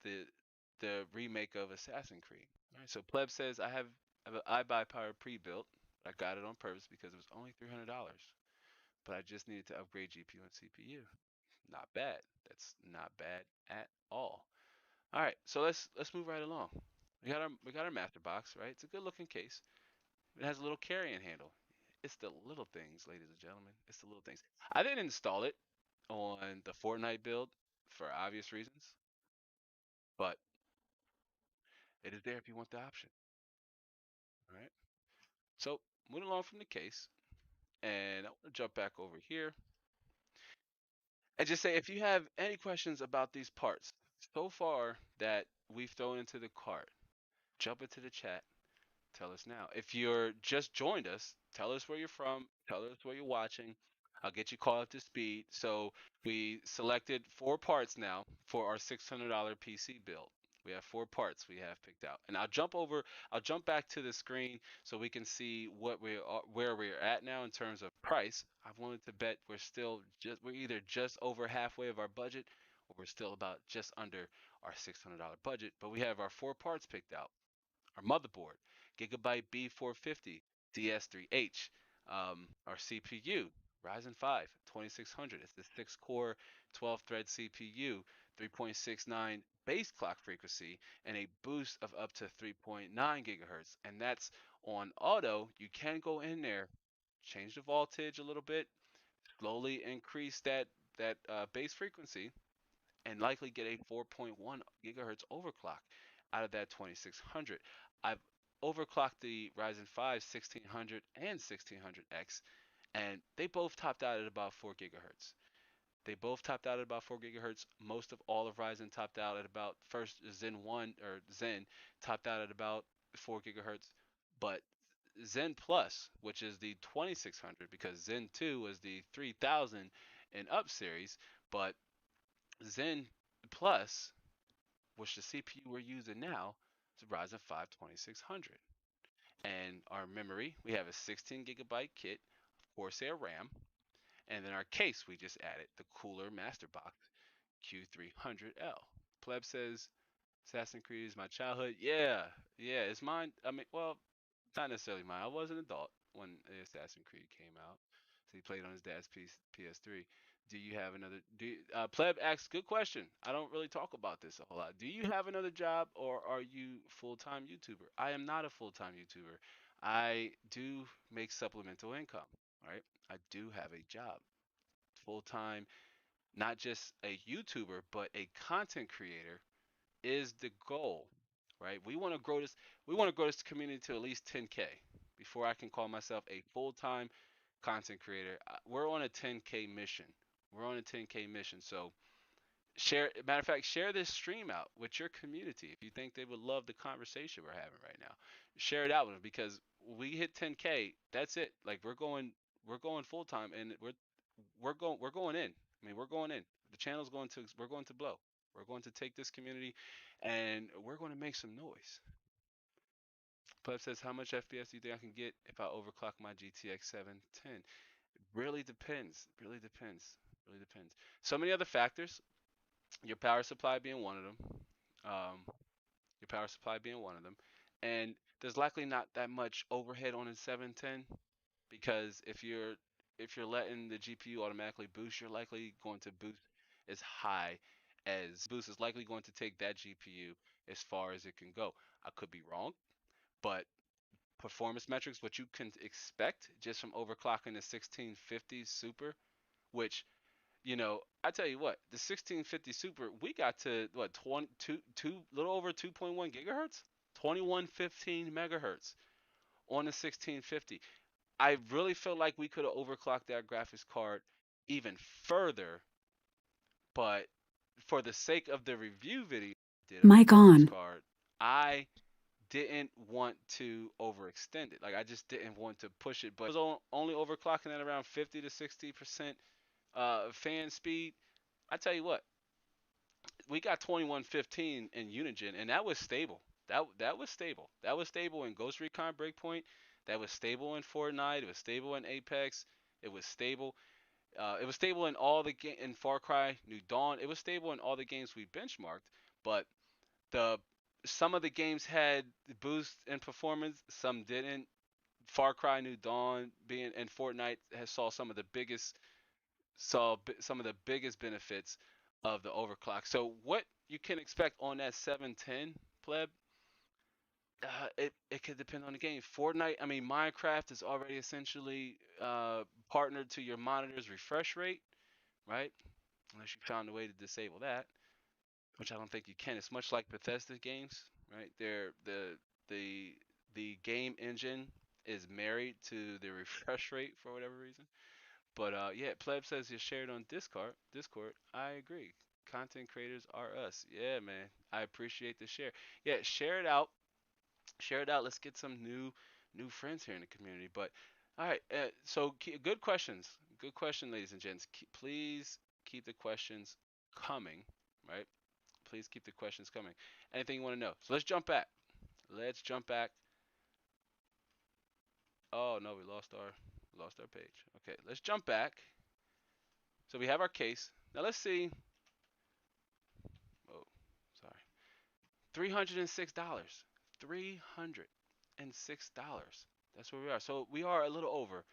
the remake of Assassin's Creed. All right. So Pleb says I have an iBuyPower pre-built. I got it on purpose because it was only $300, but I just needed to upgrade GPU and CPU. Not bad. That's not bad at all. All right, so let's move right along. We got our master box, right? It's a good looking case. It has a little carrying handle. It's the little things, ladies and gentlemen. It's the little things. I didn't install it on the Fortnite build for obvious reasons, but it is there if you want the option. All right. So moving along from the case, and I want to jump back over here and just say if you have any questions about these parts so far that we've thrown into the cart, jump into the chat. Tell us now. If you're just joined us, tell us where you're from, tell us where you're watching. I'll get you caught up to speed. So we selected four parts now for our $600 PC build. We have four parts we have picked out. And I'll jump back to the screen so we can see where we're at now in terms of price. I've wanted to bet we're either just over halfway of our budget or we're still about just under our $600 budget, but we have our four parts picked out. Our motherboard, Gigabyte B450 DS3H, our CPU, Ryzen 5 2600. It's the 6 core, 12 thread CPU, 3.69 base clock frequency, and a boost of up to 3.9 gigahertz. And that's on auto. You can go in there, change the voltage a little bit, slowly increase that base frequency, and likely get a 4.1 gigahertz overclock out of that 2600. I've overclocked the Ryzen 5 1600 and 1600X, and they both topped out at about 4 gigahertz. They both topped out at about 4 gigahertz. Most of all of Ryzen topped out at about first Zen 1 or Zen topped out at about 4 gigahertz, but Zen Plus, which is the 2600, because Zen 2 was the 3000 and up series, but Zen Plus, which the CPU we're using now, is a Ryzen 5 2600. And our memory, we have a 16 gigabyte kit of Corsair RAM. And then our case, we just added the cooler master box Q300L. Pleb says, Assassin's Creed is my childhood. Yeah, yeah, it's mine. I mean, well, not necessarily mine. I was an adult when Assassin's Creed came out, so he played on his dad's PS3. Do you have another? Pleb asks, good question. I don't really talk about this a whole lot. Do you have another job, or are you full-time YouTuber? I am not a full-time YouTuber. I do make supplemental income. Right? I do have a job, full-time, not just a YouTuber, but a content creator is the goal, right? We want to grow this community to at least 10K before I can call myself a full-time content creator. We're on a 10K mission. We're on a 10K mission. So matter of fact, share this stream out with your community if you think they would love the conversation we're having right now. Share it out with them because we hit 10K, that's it. Like we're going full time and we're going in. I mean, we're going in. The channel's going to we're going to blow. We're going to take this community and we're going to make some noise. Pleb says, how much FPS do you think I can get if I overclock my GTX 710? Really depends. Really depends. Really depends. So many other factors. Your power supply being one of them. Um, your power supply being one of them. And there's likely not that much overhead on a 710 because if you're letting the GPU automatically boost, you're likely going to boost as high as boost is likely going to take that GPU as far as it can go. I could be wrong, but performance metrics, what you can expect just from overclocking the 1650 Super, which I tell you what, the 1650 Super, we got to what 22, little over 2.1 gigahertz, 2115 megahertz on the 1650. I really feel like we could have overclocked that graphics card even further, but for the sake of the review video I did of the Mic graphics on. card, I didn't want to overextend it. Like I just didn't want to push it, but I was only overclocking at around 50 to 60% fan speed. I tell you what, we got 2115 in Unigen, and that was stable. That was stable. That was stable in Ghost Recon Breakpoint. That was stable in Fortnite. It was stable in Apex. It was stable. It was stable in all the in Far Cry New Dawn. It was stable in all the games we benchmarked. But the some of the games had boost in performance, some didn't. Far Cry New Dawn being and Fortnite has saw some of the biggest benefits of the overclock. So what you can expect on that 710 pleb, it could depend on the game. Fortnite, I mean Minecraft is already essentially partnered to your monitor's refresh rate, right? Unless you found a way to disable that, which I don't think you can. It's much like Bethesda games, right? The the game engine is married to the refresh rate for whatever reason. But yeah, Pleb says you shared on Discord. Discord, I agree. Content creators are us. Yeah, man. I appreciate the share. Yeah, share it out. Share it out. Let's get some new friends here in the community. But all right, so good questions. Good question, ladies and gents. Please keep the questions coming. Right? Please keep the questions coming. Anything you want to know? So let's jump back. Let's jump back. Oh no, we lost our page. Okay, let's jump back. So we have our case. Now let's see. Oh, sorry. $306. $306. That's where we are. So we are a little over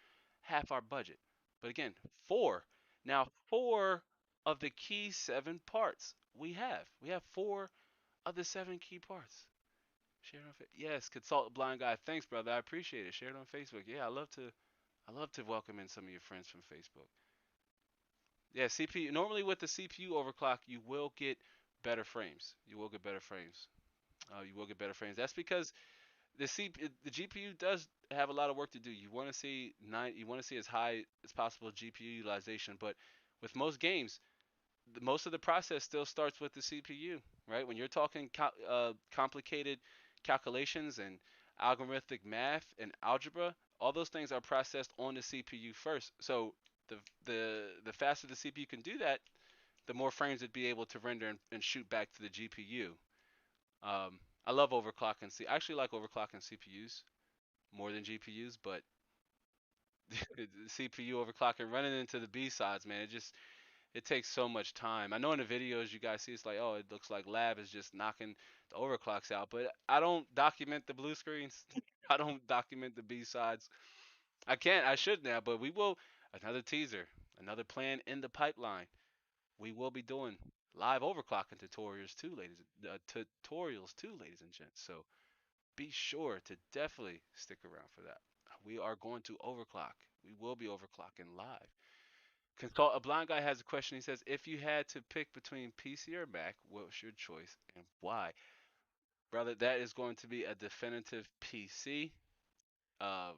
half our budget. But again, four. Now, four of the key seven parts we have. We have four of the seven key parts. Share it on yes, consult a blind guy. Thanks, brother. I appreciate it. Share it on Facebook. Yeah, I love to welcome in some of your friends from Facebook. Yeah, CPU. Normally with the CPU overclock, you will get better frames. You will get better frames. You will get better frames. That's because the GPU does have a lot of work to do. You want to see as high as possible GPU utilization, but with most games, most of the process still starts with the CPU, right? When you're talking complicated calculations and algorithmic math and algebra, all those things are processed on the CPU first. So the the faster the CPU can do that, the more frames it'd be able to render and shoot back to the GPU. I love overclocking. I actually like overclocking CPUs more than GPUs, but CPU overclocking running into the B sides, man, it takes so much time. I know in the videos you guys see it's like, oh, it looks like Lab is just knocking the overclocks out, but I don't document the blue screens. I don't document the B sides. I can't. I should now, but we will. Another teaser, another plan in the pipeline. We will be doing live overclocking tutorials too, ladies and gents. So be sure to definitely stick around for that. We are going to overclock. We will be overclocking live. Consult a blind guy has a question. He says, if you had to pick between PC or Mac, what's your choice and why? Brother, that is going to be a definitive PC. Uh,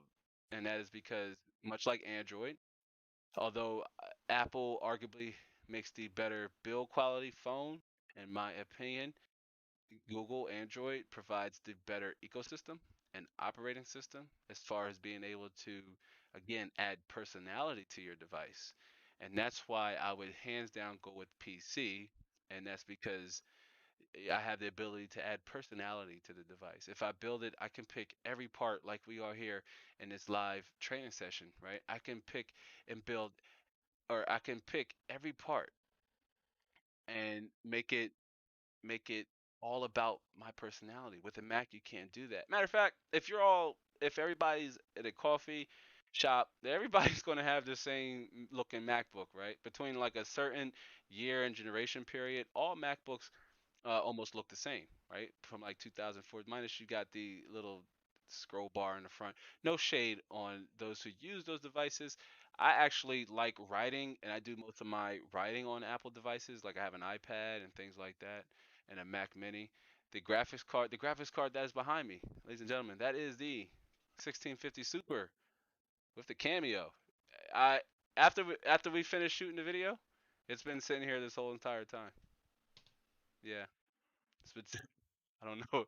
and that is because, much like Android, although Apple arguably makes the better build quality phone, in my opinion, Google Android provides the better ecosystem and operating system as far as being able to, again, add personality to your device. And that's why I would hands down go with PC. And that's because I have the ability to add personality to the device. If I build it, I can pick every part like we are here in this live training session, right? I can pick and build, or I can pick every part and make it all about my personality. With a Mac, you can't do that. Matter of fact, if everybody's at a coffee shop, everybody's going to have the same looking MacBook, right? Between like a certain year and generation period, all MacBooks almost look the same, right? From like 2004, minus you got the little scroll bar in the front. No shade on those who use those devices. I actually like writing, and I do most of my writing on Apple devices. Like I have an iPad and things like that, and a Mac Mini. The graphics card that is behind me, ladies and gentlemen, that is the 1650 Super with the Cameo. I after we finish shooting the video, it's been sitting here this whole entire time. Yeah, it's been. I don't know.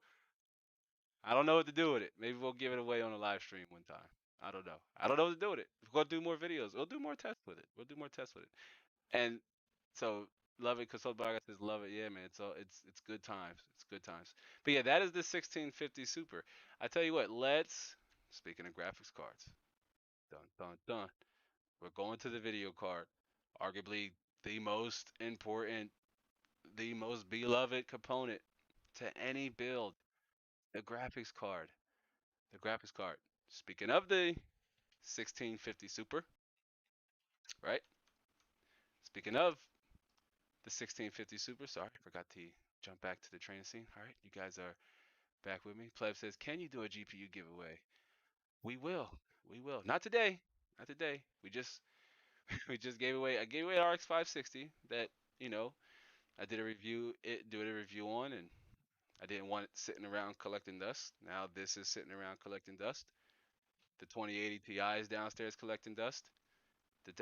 I don't know what to do with it. Maybe we'll give it away on a live stream one time. I don't know. I don't know what to do with it. We'll do more videos. We'll do more tests with it. We'll do more tests with it. And so love it. Consult Bar says love it. Yeah, man. So it's good times. It's good times. But yeah, that is the 1650 Super. I tell you what. Let's speaking of graphics cards. Dun dun dun. We're going to the video card. Arguably the most important, the most beloved component to any build. The graphics card. The graphics card. Speaking of the 1650 Super, right? Speaking of the 1650 Super, sorry, forgot to jump back to the training scene. All right, you guys are back with me. Pleb says, "Can you do a GPU giveaway?" We will. We will. Not today. Not today. We just we just gave away. I gave away an RX 560 that you know I did a review. It did a review on, and I didn't want it sitting around collecting dust. Now this is sitting around collecting dust. The 2080 Ti is downstairs collecting dust.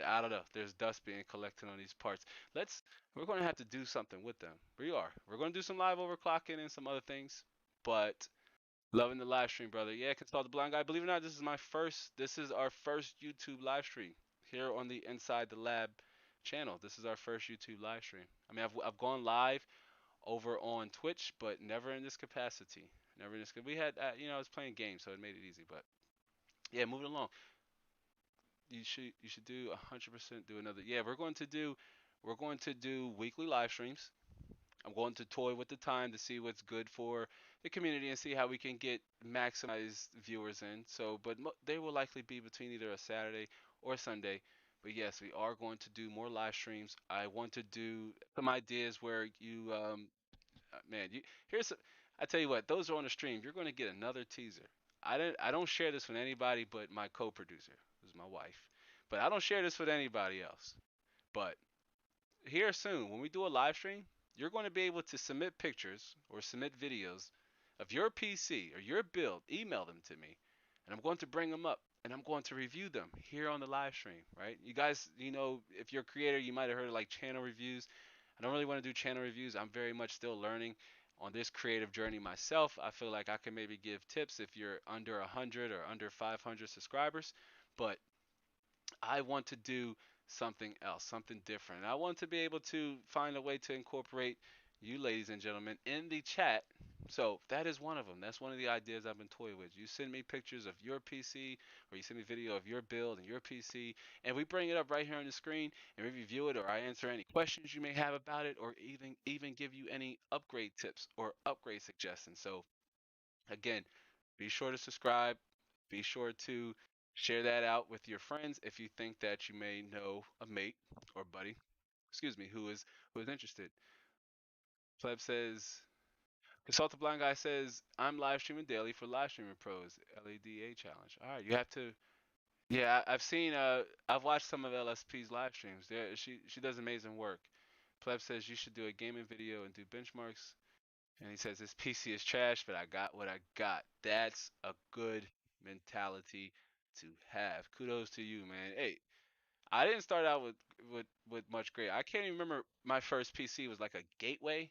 I don't know. There's dust being collected on these parts. Let's. We're going to have to do something with them. We are. We're going to do some live overclocking and some other things. But loving the live stream, brother. Yeah, consult the blind guy. Believe it or not, this is my first. This is our first YouTube live stream here on the Inside the Lab channel. This is our first YouTube live stream. I mean, I've gone live over on Twitch, but never in this capacity. Never in this. We had, I was playing games, so it made it easy. But yeah, moving along. You should do 100% do another. Yeah, we're going to do weekly live streams. I'm going to toy with the time to see what's good for the community and see how we can get maximized viewers in. So, but they will likely be between either a Saturday or a Sunday. But yes, we are going to do more live streams. I want to do some ideas where man, here's I tell you what, those are on the stream. You're going to get another teaser. I don't share this with anybody but my co-producer, who's my wife. But I don't share this with anybody else. But here soon, when we do a live stream, you're going to be able to submit pictures or submit videos of your PC or your build, email them to me, and I'm going to bring them up and I'm going to review them here on the live stream, right? You guys, if you're a creator, you might have heard of like channel reviews. I don't really want to do channel reviews. I'm very much still learning on this creative journey myself. I feel like I can maybe give tips if you're under 100 or under 500 subscribers, but I want to do something else, something different. I want to be able to find a way to incorporate you, ladies and gentlemen, in the chat. So that is one of them. That's one of the ideas I've been toying with. You send me pictures of your PC, or you send me video of your build and your PC, and we bring it up right here on the screen, and we review it, or I answer any questions you may have about it, or even give you any upgrade tips or upgrade suggestions. So again, be sure to subscribe. Be sure to share that out with your friends if you think that you may know a mate or buddy, excuse me, who is interested. Pleb says, Consult the Blind Guy says, I'm live streaming daily for Live Streaming Pros LADA challenge. All right, you have to. Yeah, I've seen. I've watched some of LSP's live streams. She does amazing work. Pleb says you should do a gaming video and do benchmarks. And he says his PC is trash, but I got what I got. That's a good mentality to have. Kudos to you, man. Hey, I didn't start out with much great. I can't even remember my first PC was like a gateway.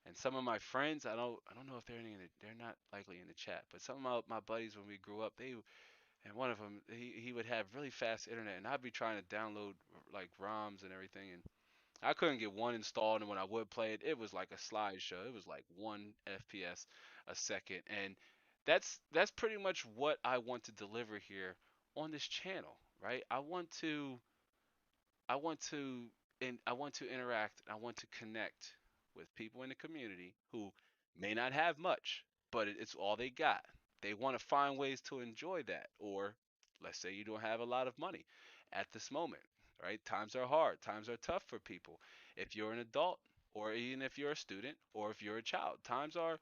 And some of my friends, I don't know if they're not likely in the chat, but some of my buddies when we grew up, and one of them he would have really fast internet, and I'd be trying to download like ROMs and everything, and I couldn't get one installed, and when I would play it, it was like a slideshow. It was like 1 FPS a second, and that's pretty much what I want to deliver here on this channel, right? I want to and I want to interact. I want to connect with people in the community who may not have much, but it's all they got. They want to find ways to enjoy that. Or let's say you don't have a lot of money at this moment, right? Times are hard. Times are tough for people. If you're an adult, or even if you're a student, or if you're a child, times are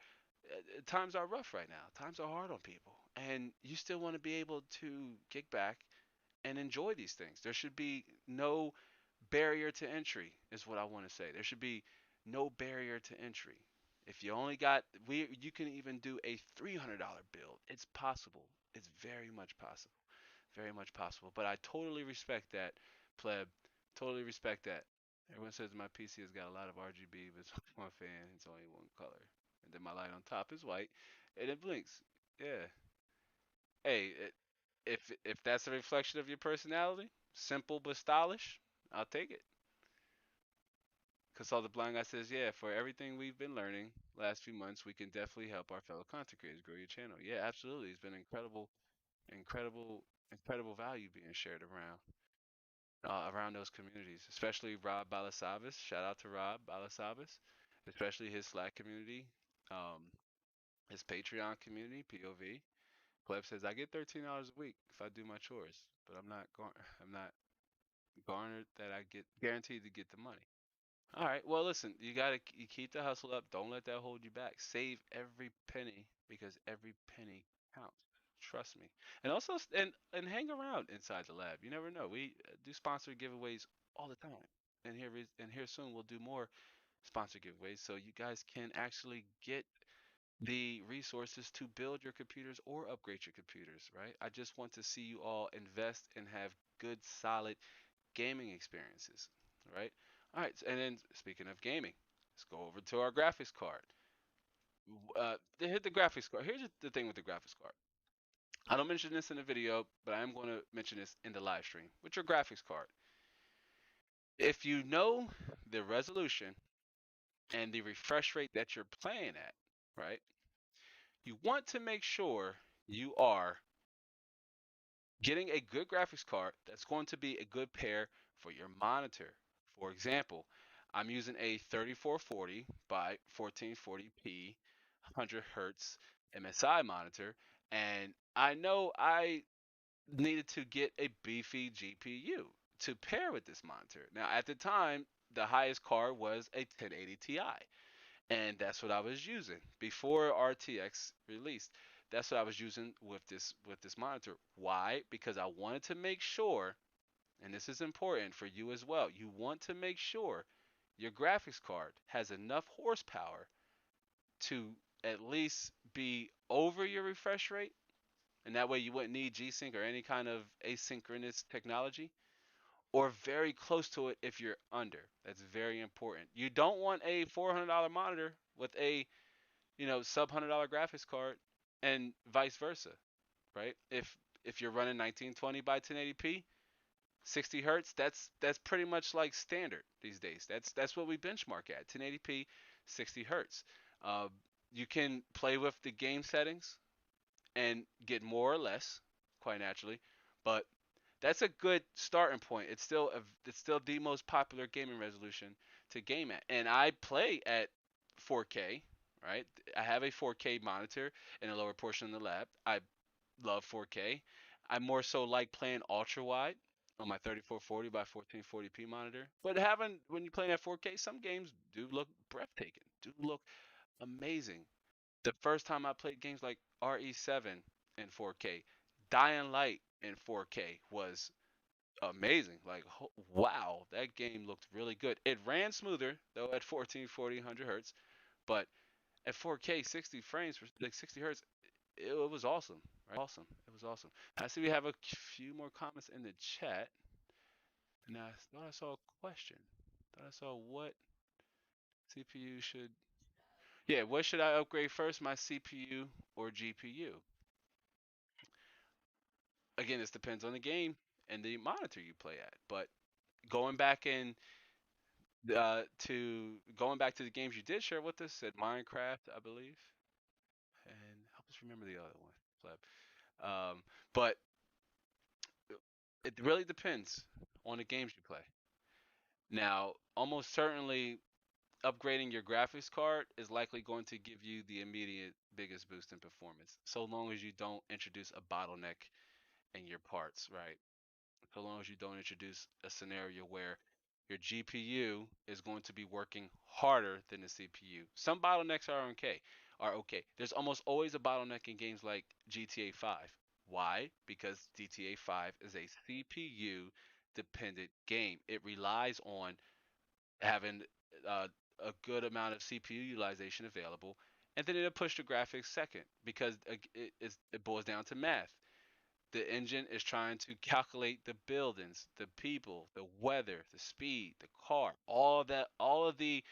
rough right now. Times are hard on people, and you still want to be able to kick back and enjoy these things. There should be no barrier to entry is what I want to say. There should be no barrier to entry. If you only got you can even do a $300 build. It's possible. It's very much possible. Very much possible. But I totally respect that, pleb. Totally respect that. Everyone says my PC has got a lot of RGB, but it's one fan. It's only one color. And then my light on top is white, and it blinks. Yeah. Hey, if that's a reflection of your personality, simple but stylish, I'll take it. Consult the blind guy says, yeah, for everything we've been learning last few months, we can definitely help our fellow content creators grow your channel. Yeah, absolutely. It's been incredible value being shared around those communities, especially Rob Balasabas. Shout out to Rob Balasabas, especially his Slack community, um, his Patreon community, POV. Pleb says I get $13 a week if I do my chores, but I'm not garnered that I get guaranteed to get the money. All right. Well, listen, you keep the hustle up. Don't let that hold you back. Save every penny because every penny counts. Trust me. And also and hang around inside the lab. You never know. We do sponsored giveaways all the time. And here soon we'll do more sponsored giveaways so you guys can actually get the resources to build your computers or upgrade your computers, right? I just want to see you all invest and have good solid gaming experiences, right? All right, and then speaking of gaming, let's go over to our graphics card. They hit the graphics card. Here's the thing with the graphics card. I don't mention this in the video, but I am going to mention this in the live stream. With your graphics card, if you know the resolution and the refresh rate that you're playing at, right? You want to make sure you are getting a good graphics card that's going to be a good pair for your monitor. For example, I'm using a 3440 by 1440p 100 hertz MSI monitor, and I know I needed to get a beefy GPU to pair with this monitor. Now, at the time, the highest card was a 1080 Ti, and that's what I was using before RTX released. That's what I was using with this monitor. Why? Because I wanted to make sure, and this is important for you as well. You want to make sure your graphics card has enough horsepower to at least be over your refresh rate, and that way you wouldn't need G-Sync or any kind of asynchronous technology, or very close to it if you're under. That's very important. You don't want a $400 monitor with a sub $100 graphics card, and vice versa, right? If you're running 1920 by 1080p, 60 hertz, that's pretty much like standard these days. That's what we benchmark at, 1080p, 60 hertz. Uh, you can play with the game settings and get more or less, quite naturally, but that's a good starting point. It's still the most popular gaming resolution to game at, and I play at 4K. Right, I have a 4K monitor in the lower portion of the lab. I love 4K. I more so like playing ultra wide on my 3440 by 1440p monitor. But having when you're playing at 4K, some games do look breathtaking, do look amazing. The first time I played games like RE7 in 4K, Dying Light in 4K was amazing. Like, wow, that game looked really good. It ran smoother though at 1440 100 hertz, but at 4K 60 frames per like 60 hertz, it was awesome. Right? It was awesome. I see we have a few more comments in the chat, and I thought I saw a question. Thought I saw what CPU should. Yeah, what should I upgrade first, my CPU or GPU? Again, this depends on the game and the monitor you play at. But going back in To going back to the games you did share with us, said Minecraft, I believe, and help us remember the other one, Pleb. But it really depends on the games you play. Now, almost certainly, upgrading your graphics card is likely going to give you the immediate biggest boost in performance, so long as you don't introduce a bottleneck in your parts, right? So long as you don't introduce a scenario where your GPU is going to be working harder than the CPU. Some bottlenecks are okay. There's almost always a bottleneck in games like GTA 5. Why? Because GTA 5 is a CPU dependent game. It relies on having uh, a good amount of CPU utilization available, and then it'll push the graphics second because it boils down to math. The engine is trying to calculate the buildings, the people, the weather, the speed, the car, all that, all of the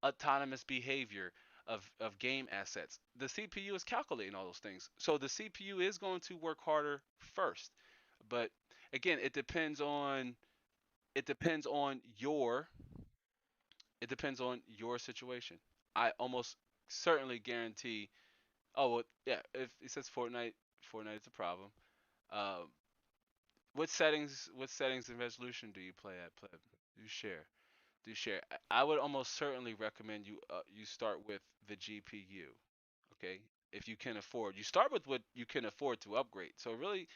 autonomous behavior of game assets. The CPU is calculating all those things. So the CPU is going to work harder first. But again, it depends on your it depends on your situation. I almost certainly guarantee. Oh well, yeah. If it says Fortnite, Fortnite is a problem. Um, what settings and resolution do you play at, Pleb? Do share. Do share. I would almost certainly recommend you start with the GPU. Okay, if you can afford, you start with what you can afford to upgrade. So it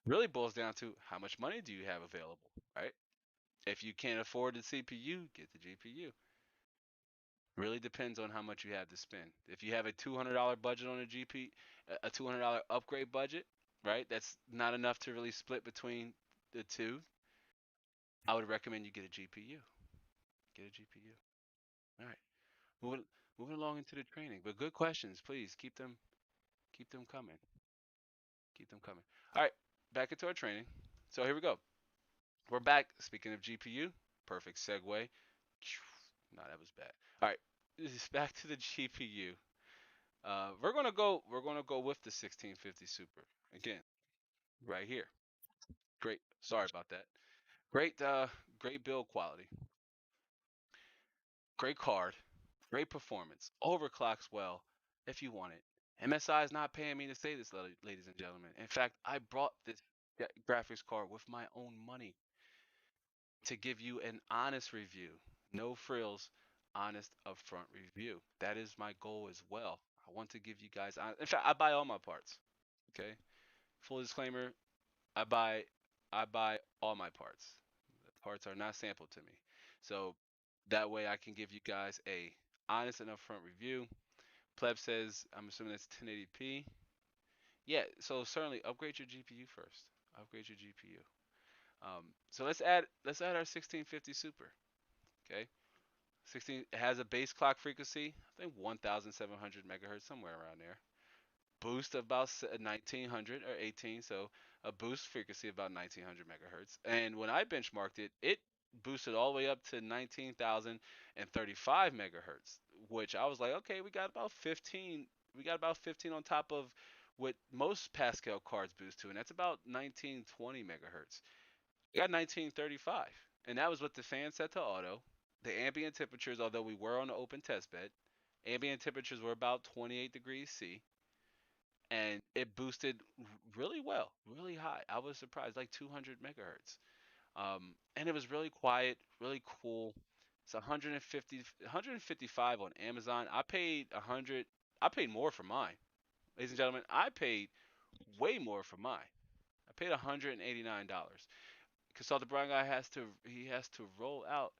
really boils down to how much money do you have available, right? If you can't afford the CPU, get the GPU. Really depends on how much you have to spend. If you have a $200 budget on a GP, a $200 upgrade budget, right? That's not enough to really split between the two. I would recommend you get a GPU. Get a GPU. All right. Moving moving along into the training. But good questions, please. Keep them coming. Keep them coming. All right. Back into our training. So here we go. We're back. Speaking of GPU, perfect segue. No, that was bad. All right. This is back to the GPU. We're gonna go with the 1650 Super again, right here. Great. Sorry about that. Great build quality. Great card. Great performance. Overclocks well if you want it. MSI is not paying me to say this, ladies and gentlemen. In fact, I brought this graphics card with my own money to give you an honest review. No frills, honest upfront review. That is my goal as well. I want to give you guys in fact, I buy all my parts. Okay? Full disclaimer, I buy I buy all my parts. The parts are not sampled to me. So that way I can give you guys a honest and upfront review. Pleb says I'm assuming that's 1080p. Yeah, so certainly upgrade your GPU first. Upgrade your GPU. So let's add our 1650 Super. Okay, 16 it has a base clock frequency, I think 1,700 megahertz, somewhere around there. Boost of about 1900 or 18, so a boost frequency of about 1900 megahertz. And when I benchmarked it, it boosted all the way up to 19,035 megahertz, which I was like, okay, we got about 15. We got about 15 on top of what most Pascal cards boost to, and that's about 1920 megahertz. I got 1935, and that was with the fan set to auto. The ambient temperatures, although we were on the open test bed, ambient temperatures were about 28 degrees C, and it boosted really well, really high. I was surprised, like 200 megahertz. And it was really quiet, really cool. It's 150, 155 on Amazon. I paid 100. I paid more for mine, ladies and gentlemen. I paid way more for mine. I paid $189. Consultant Brown guy has to roll out.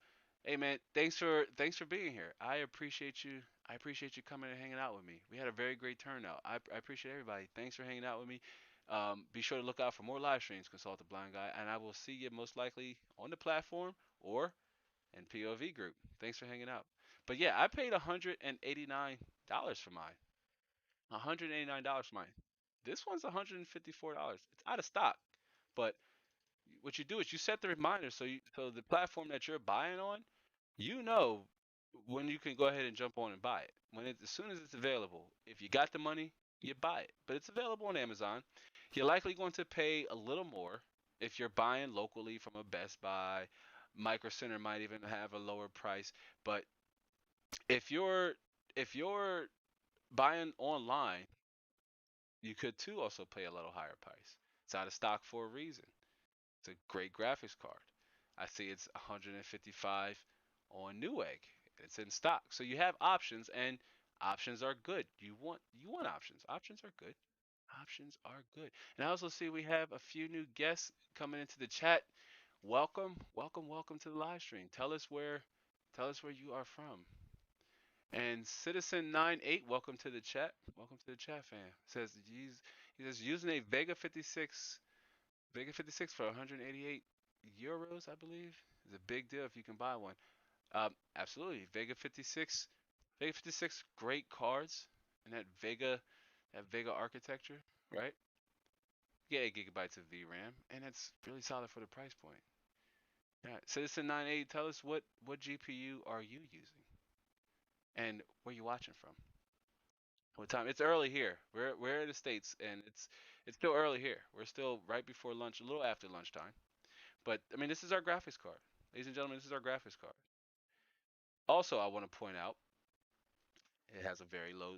Hey man, thanks for being here. I appreciate you. I appreciate you coming and hanging out with me. We had a very great turnout. I appreciate everybody. Thanks for hanging out with me. Be sure to look out for more live streams, Consult the Blind Guy, and I will see you most likely on the platform or in POV group. Thanks for hanging out. But yeah, I paid $189 for mine. $189 for mine. This one's $154. It's out of stock, but what you do is you set the reminder so the platform that you're buying on, you know when you can go ahead and jump on and buy it. As soon as it's available, if you got the money, you buy it. But it's available on Amazon. You're likely going to pay a little more if you're buying locally from a Best Buy, Micro Center might even have a lower price. But if you're if you're buying online, you could too also pay a little higher price. It's out of stock for a reason. It's a great graphics card. I see it's 155 on Newegg. It's in stock. So you have options, and options are good. You want options. Options are good. Options are good. And I also see we have a few new guests coming into the chat. Welcome, welcome, welcome to the live stream. Tell us where you are from. And Citizen98, welcome to the chat. Welcome to the chat, fam. He says using a Vega 56 for 188 euros, I believe, is a big deal if you can buy one. Absolutely, Vega 56, great cards, and that Vega architecture, right? You get 8 gigabytes of VRAM, and it's really solid for the price point. Yeah, Citizen98, tell us what GPU are you using, and where you watching from? What time? It's early here. We're in the States, and it's still early here. We're still right before lunch, a little after lunchtime. But I mean, this is our graphics card, ladies and gentlemen. This is our graphics card. Also, I want to point out it has a very low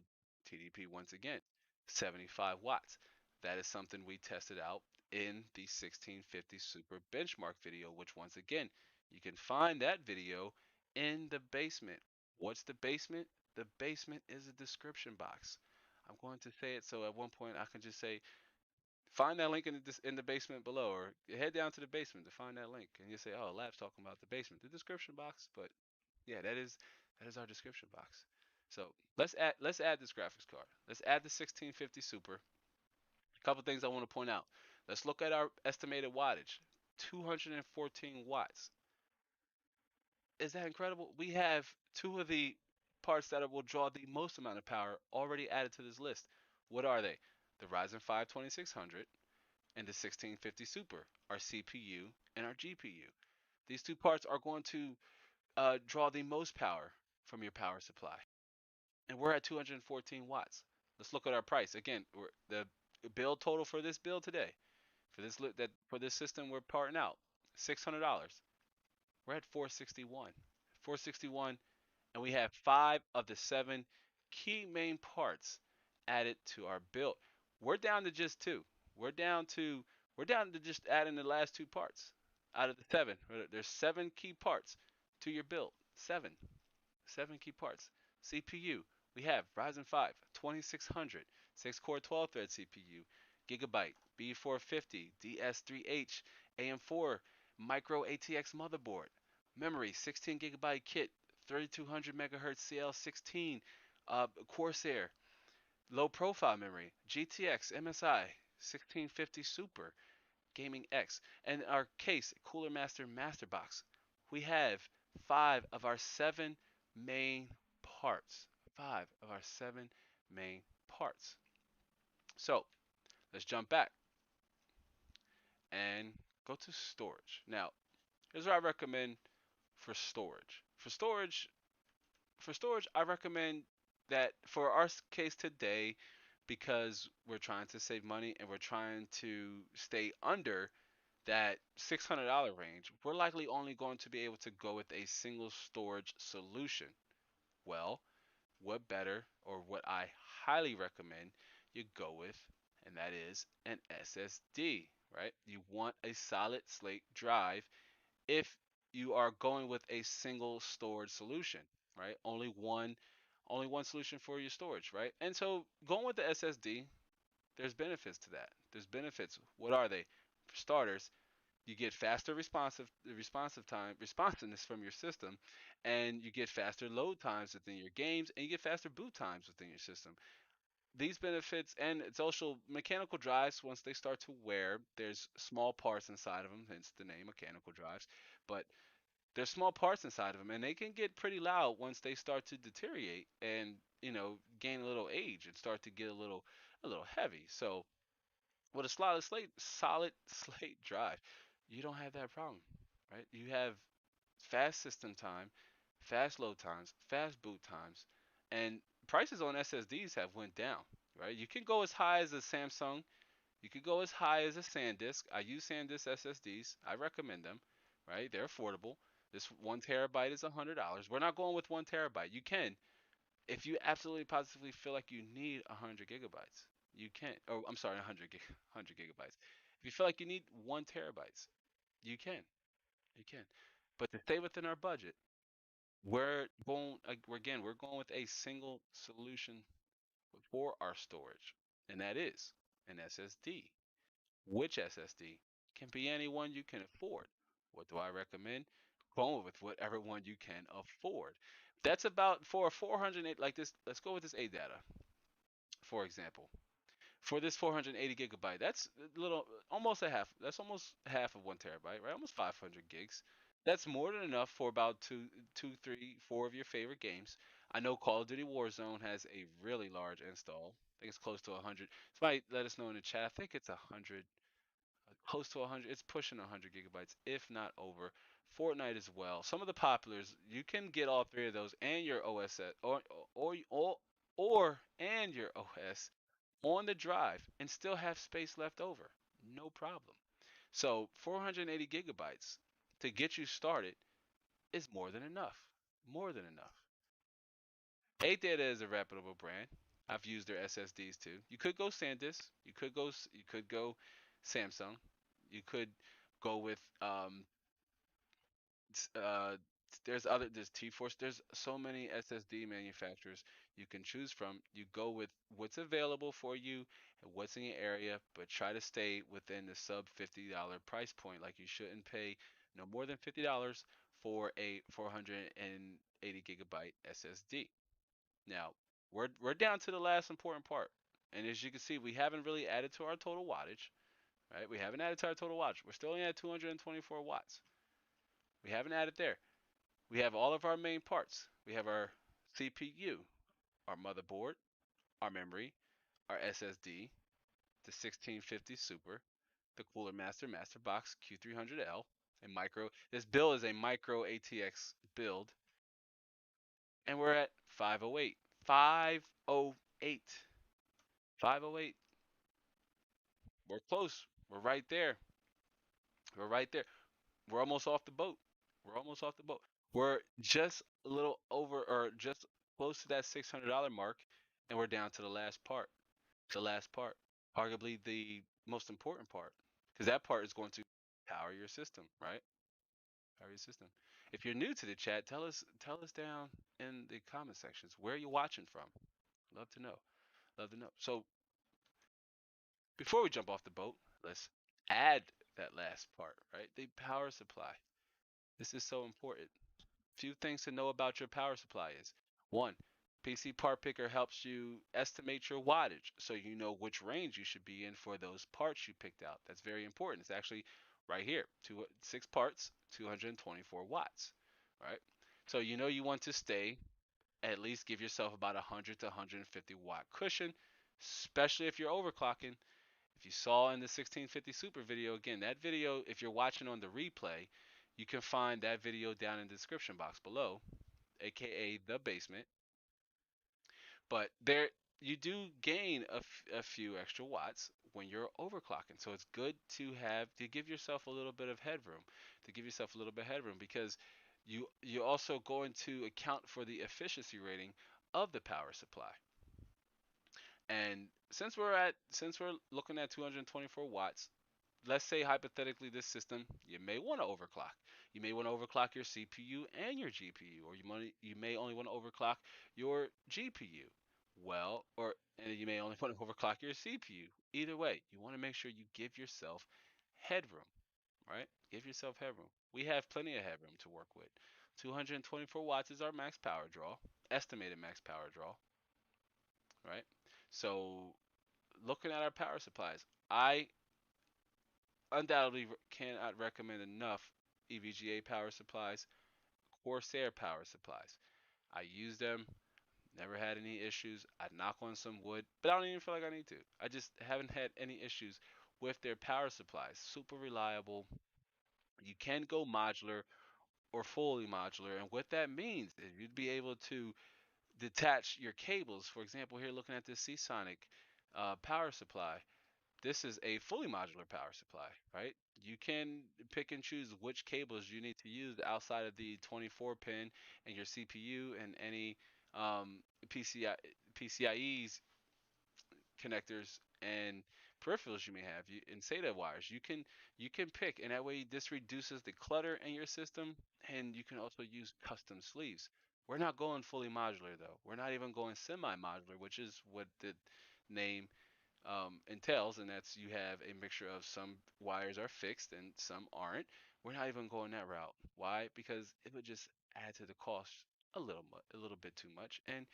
TDP once again, 75 watts. That is something we tested out in the 1650 Super benchmark video, which once again, you can find that video in the basement. What's the basement? The basement is a description box. I'm going to say it so at one point I can just say, find that link in the basement below, or head down to the basement to find that link, and you say, "Oh, Lab's talking about the basement, the description box." But yeah, that is our description box. So let's add this graphics card. Let's add the 1650 Super. A couple things I want to point out. Let's look at our estimated wattage. 214 watts. Is that incredible? We have two of the parts that will draw the most amount of power already added to this list. What are they? The Ryzen 5 2600 and the 1650 Super, our CPU and our GPU. These two parts are going to draw the most power from your power supply. And we're at 214 watts. Let's look at our price. Again, the build total for this build today, for this system we're parting out, $600. We're at 461. 461, and we have 5 of the 7 key main parts added to our build. We're down to just 2. We're down to we're down to just adding the last 2 parts out of the 7. There's 7 key parts to your build. 7. 7 key parts. CPU. We have Ryzen 5 2600, 6-core 12-thread CPU, Gigabyte B450, DS3H, AM4 micro ATX motherboard, memory 16 gigabyte kit, 3200 megahertz CL16, Corsair, low profile memory, GTX MSI 1650 Super, Gaming X, and our case Cooler Master Master Box. We have 5 of our 7 main parts. 5 of our 7 main parts. So let's jump back and go to storage. Now, here's what I recommend for storage. For storage, I recommend that for our case today, because we're trying to save money and we're trying to stay under that $600 range, we're likely only going to be able to go with a single storage solution. Well, what better, or what I highly recommend you go with, and that is an SSD, right? You want a solid slate drive if you are going with a single storage solution, right? Only one solution for your storage, right? And so going with the SSD, there's benefits to that. There's benefits. What are they? For starters, you get faster responsiveness from your system, and you get faster load times within your games, and you get faster boot times within your system. These benefits, and it's also mechanical drives. Once they start to wear, there's small parts inside of them, hence the name mechanical drives. But there's small parts inside of them, and they can get pretty loud once they start to deteriorate and gain a little age and start to get a little heavy. So with a solid slate drive, you don't have that problem, right? You have fast system time, fast load times, fast boot times, and prices on SSDs have went down, right? You can go as high as a Samsung. You could go as high as a SanDisk. I use SanDisk SSDs. I recommend them, right? They're affordable. This 1 terabyte is $100. We're not going with 1 terabyte. You can, if you absolutely positively feel like you need 100 gigabytes, you can. Oh, I'm sorry, 100 gigabytes. If you feel like you need 1 terabytes, you can. You can. But to stay within our budget, we're going with a single solution for our storage, and that is an SSD. Which SSD? Can be any one you can afford. What do I recommend? Going with whatever one you can afford. That's about for a 408 like this. Let's go with this ADATA, for example. For this 480 gigabyte, that's a little, almost a half. That's almost half of 1 terabyte, right? Almost 500 gigs. That's more than enough for about two, three, four of your favorite games. I know Call of Duty Warzone has a really large install. I think it's close to 100. Somebody let us know in the chat. I think it's 100, close to 100. It's pushing 100 gigabytes, if not over. Fortnite as well. Some of the populars, you can get all three of those and your OS or and your OS on the drive and still have space left over. No problem. So 480 gigabytes to get you started is more than enough. More than enough. AData is a reputable brand. I've used their SSDs too. You could go SanDisk. You could go Samsung. You could go with uh, there's T-Force. There's so many SSD manufacturers you can choose from. You go with what's available for you and what's in your area, but try to stay within the sub $50 price point. Like you shouldn't pay no more than $50 for a 480 gigabyte SSD. Now, we're down to the last important part. And as you can see, we haven't really added to our total wattage, right? We haven't added to our total wattage. We're still only at 224 watts. We haven't added there. We have all of our main parts. We have our CPU, our motherboard, our memory, our SSD, the 1650 Super, the Cooler Master Box Q300L, a micro. This build is a micro ATX build, and we're at 508. 508. 508. We're close. We're right there. We're right there. We're almost off the boat. We're almost off the boat. We're just a little over or just close to that $600 mark, and we're down to the last part. The last part, arguably the most important part, because that part is going to power your system, right? Power your system. If you're new to the chat, tell us down in the comment sections where you're watching from. Love to know. Love to know. So before we jump off the boat, let's add that last part, right? The power supply. This is so important. Few things to know about your power supply is one, PC Part Picker helps you estimate your wattage so you know which range you should be in for those parts you picked out. That's very important. It's actually right here, 6 parts, 224 watts, right? So you know you want to stay, at least give yourself about 100 to 150 watt cushion, especially if you're overclocking. If you saw in the 1650 Super video, again, that video, if you're watching on the replay, you can find that video down in the description box below, aka the basement. But there, you do gain a few extra watts when you're overclocking. So it's good to have to give yourself a little bit of headroom, to give yourself a little bit of headroom because you're also going to account for the efficiency rating of the power supply. And since we're looking at 224 watts, let's say hypothetically this system you may want to overclock. You may want to overclock your CPU and your GPU, or you may only want to overclock your GPU. Well, or and you may only want to overclock your CPU. Either way, you want to make sure you give yourself headroom, right? Give yourself headroom. We have plenty of headroom to work with. 224 watts is our max power draw, estimated max power draw, right? So, looking at our power supplies, I undoubtedly cannot recommend enough EVGA power supplies, Corsair power supplies. I use them, never had any issues. I knock on some wood, but I don't even feel like I need to. I just haven't had any issues with their power supplies. Super reliable. You can go modular or fully modular, and what that means is you'd be able to detach your cables. For example, here looking at this Seasonic power supply, this is a fully modular power supply, right? You can pick and choose which cables you need to use outside of the 24 pin and your CPU and any PCI, PCIe's connectors and peripherals you may have and SATA wires. You can pick, and that way this reduces the clutter in your system, and you can also use custom sleeves. We're not going fully modular though. We're not even going semi-modular, which is what the name entails, and that's you have a mixture of some wires are fixed and some aren't. We're not even going that route. Why? Because it would just add to the cost a little bit too much, and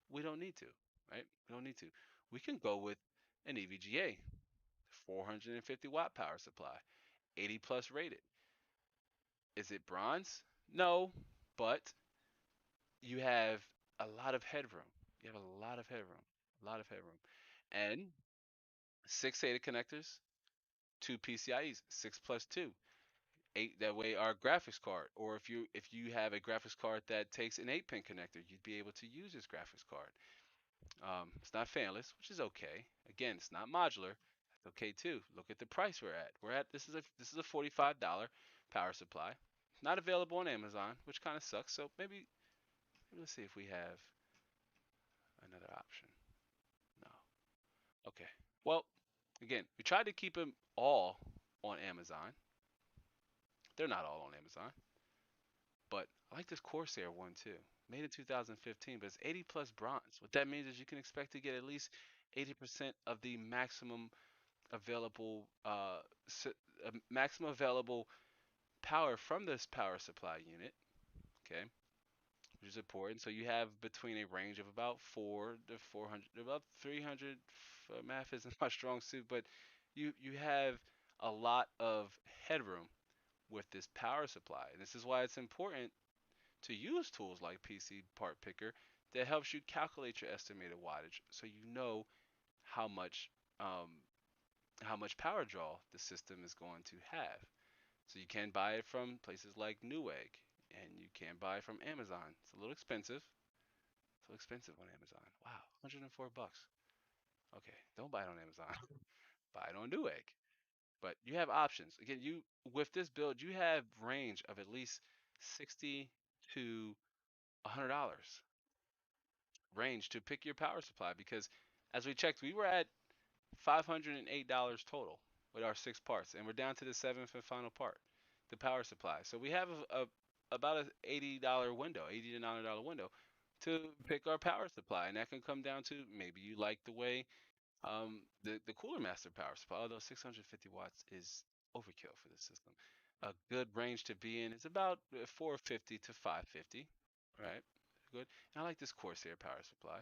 we don't need to, right? We don't need to. We can go with an EVGA, 450 watt power supply, 80 plus rated. Is it bronze? No, but you have a lot of headroom. You have a lot of headroom, a lot of headroom, and six SATA connectors, two PCIe's, six plus two, eight. That way, our graphics card, or if you have a graphics card that takes an 8-pin connector, you'd be able to use this graphics card. It's not fanless, which is okay. Again, it's not modular. That's okay too. Look at the price we're at. This is a $45 power supply. Not available on Amazon, which kind of sucks. So maybe let's see if we have another option. No. Okay. Well, again, we tried to keep them all on Amazon. They're not all on Amazon, but I like this Corsair one too. Made in 2015, but it's 80 plus bronze. What that means is you can expect to get at least 80% of the available maximum available power from this power supply unit. Okay, which is important. So you have between a range of about 400 to about 300. Math isn't my strong suit, but you have a lot of headroom with this power supply. And this is why it's important to use tools like PC Part Picker that helps you calculate your estimated wattage, so you know how much um, how much power draw the system is going to have. So you can buy it from places like Newegg, and you can buy it from Amazon. It's a little expensive. It's a little expensive on Amazon. Wow, 104 bucks. Okay, don't buy it on Amazon. Buy it on Newegg. But you have options. Again, you with this build, you have range of at least 60 to $100 range to pick your power supply because as we checked, we were at $508 total with our six parts, and we're down to the seventh and final part, the power supply. So we have about a $80 window, $80 to $90 window to pick our power supply, and that can come down to maybe you like the way the Cooler Master power supply, although 650 watts is overkill for the system. A good range to be in is about 450 to 550, right? Good. And I like this Corsair power supply,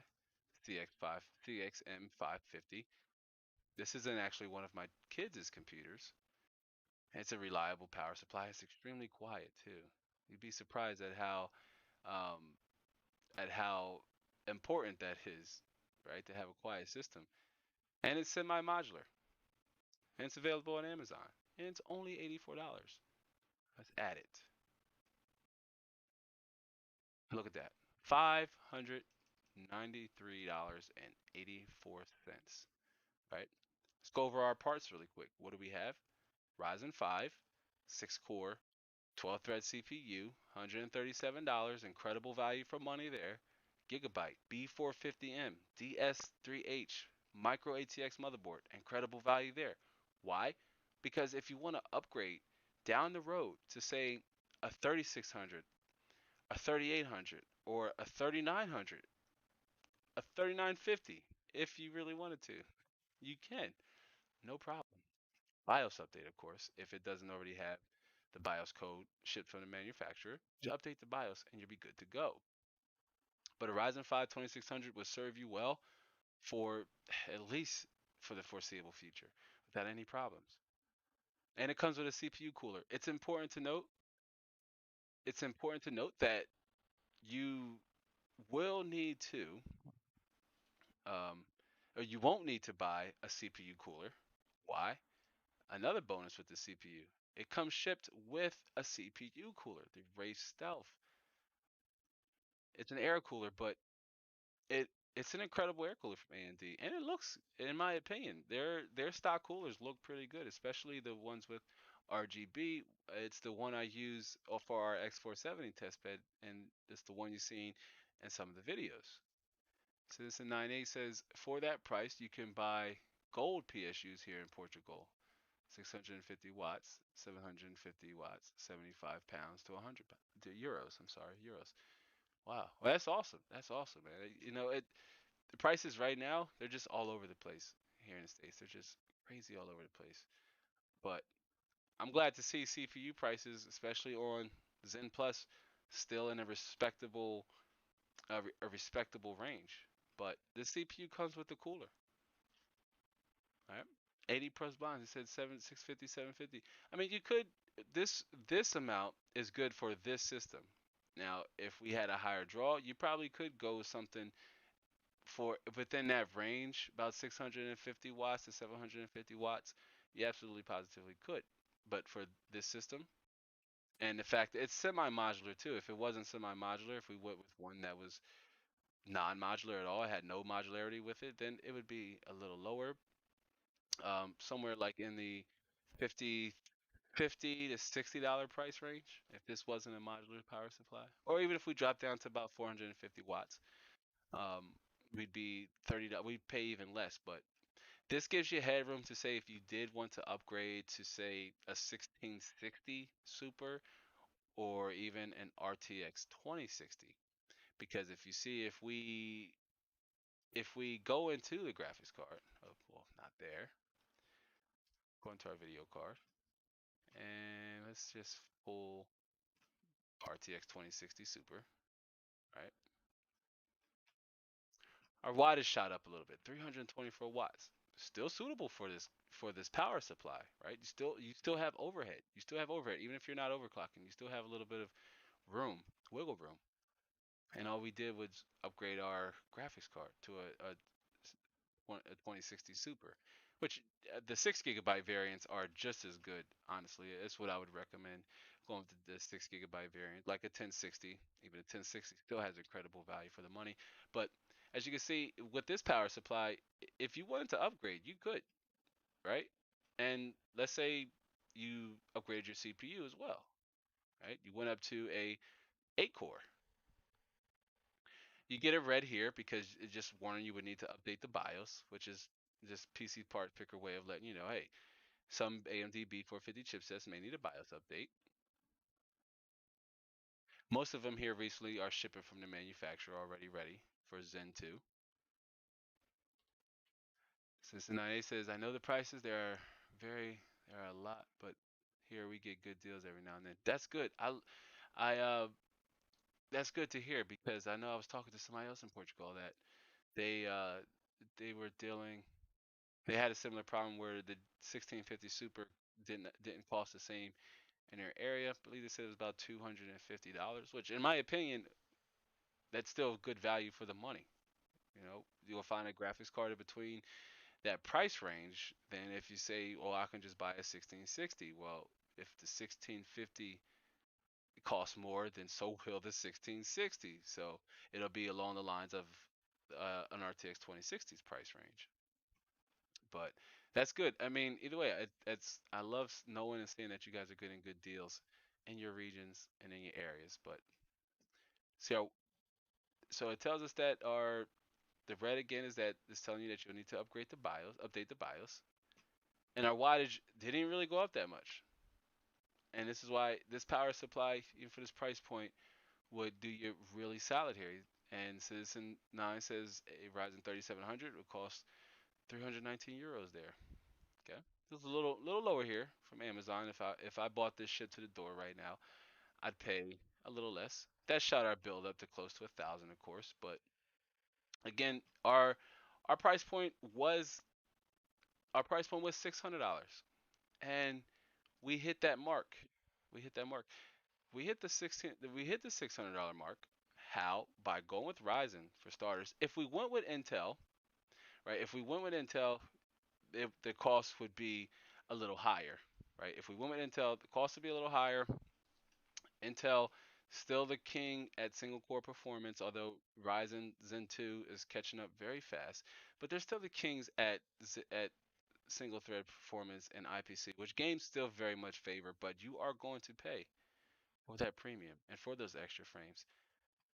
CX5, CXM550. This isn't actually one of my kids' computers. It's a reliable power supply. It's extremely quiet too. You'd be surprised um, at how important that is, right? To have a quiet system. And it's semi-modular. And it's available on Amazon. And it's only $84. Let's add it. Look at that. $593.84. Right? Let's go over our parts really quick. What do we have? Ryzen 5, 6 core, 12 thread CPU, $137. Incredible value for money there. Gigabyte B450M DS3H micro ATX motherboard. Incredible value there. Why? Because if you want to upgrade down the road to say a 3600, a 3800, or a 3900, a 3950, if you really wanted to, you can. No problem. BIOS update, of course, if it doesn't already have the BIOS code shipped from the manufacturer, just update the BIOS and you'll be good to go. But a Ryzen 5 2600 will serve you well for at least for the foreseeable future without any problems. And it comes with a CPU cooler. It's important to note that you will need to um, or you won't need to buy a CPU cooler. Why? Another bonus with the CPU. It comes shipped with a CPU cooler, the Wraith Stealth. It's an air cooler, but it's an incredible air cooler from AMD, and it looks, in my opinion, their stock coolers look pretty good, especially the ones with RGB. It's the one I use for our X470 test bed, and it's the one you've seen in some of the videos. So this in 9.8 says for that price you can buy gold PSUs here in Portugal. 650 watts, 750 watts, 75 pounds to 100 to euros. I'm sorry, euros. Wow, well, that's awesome. That's awesome, man. The prices right now they're just all over the place here in the states. They're just crazy all over the place. But I'm glad to see CPU prices, especially on Zen Plus, still in a respectable range. But the CPU comes with the cooler, right? 80 plus bonds. It said 650, 750. I mean, you could this amount is good for this system. Now, if we had a higher draw, you probably could go with something for within that range, about 650 watts to 750 watts. You absolutely positively could. But for this system, and the fact that it's semi-modular too. If it wasn't semi-modular, if we went with one that was non-modular at all, it had no modularity with it, then it would be a little lower, somewhere like in the 50 50 to $60 price range. If this wasn't a modular power supply, or even if we dropped down to about 450 watts, um, we'd be $30. We'd pay even less, but this gives you headroom to say if you did want to upgrade to say a 1660 Super or even an RTX 2060. Because if you see, if we go into the graphics card, oh, well, not there, go into our video card, and let's just pull RTX 2060 Super, right? Our watt is shot up a little bit, 324 watts. Still suitable for this power supply, right? You still have overhead. You still have overhead, even if you're not overclocking. You still have a little bit of room, wiggle room. And all we did was upgrade our graphics card to a 2060 Super, which the 6 gigabyte variants are just as good. Honestly, it's what I would recommend going with the 6 gigabyte variant, like a 1060. Even a 1060 still has incredible value for the money. But as you can see, with this power supply, if you wanted to upgrade, you could, right? And let's say you upgraded your CPU as well, right? You went up to a 8 core. You get a red here because it's just warning you would need to update the BIOS, which is just PC part picker way of letting you know, hey, some AMD B450 chipsets may need a BIOS update. Most of them here recently are shipping from the manufacturer already ready for Zen 2. Cincinnati says, I know the prices, there are a lot, but here we get good deals every now and then. That's good. I, that's good to hear because I know I was talking to somebody else in Portugal that they, uh, they were dealing they had a similar problem where the 1650 Super didn't cost the same in their area. I believe they said it was about $250, which in my opinion, that's still good value for the money. You know, you'll find a graphics card in between that price range than if you say, "Oh, I can just buy a 1660." Well, if the 1650 costs more, then so will the 1660. So it'll be along the lines of an RTX 2060's price range. But that's good. I mean, either way, I love knowing and seeing that you guys are getting good deals in your regions and in your areas. But so so it tells us that our the red again is that it's telling you that you'll need to upgrade the BIOS, update the BIOS, and our wattage didn't really go up that much. And this is why this power supply, even for this price point, would do you really solid here. And Citizen 9 says a Ryzen 3700 would cost 319 euros there. Okay. Just a little lower here from Amazon. If I bought this shit to the door right now, I'd pay a little less. That shot our bill up to close to 1,000, of course. But again, our price point was our price point was $600, and we hit that mark. We hit that mark. We hit the $600 mark. How? By going with Ryzen for starters. If we went with Intel, right? If we went with Intel, the cost would be a little higher, right? If we went with Intel, the cost would be a little higher. Intel still the king at single core performance, although Ryzen Zen 2 is catching up very fast, but they're still the kings at single thread performance and IPC, which games still very much favor, but you are going to pay for that premium and for those extra frames.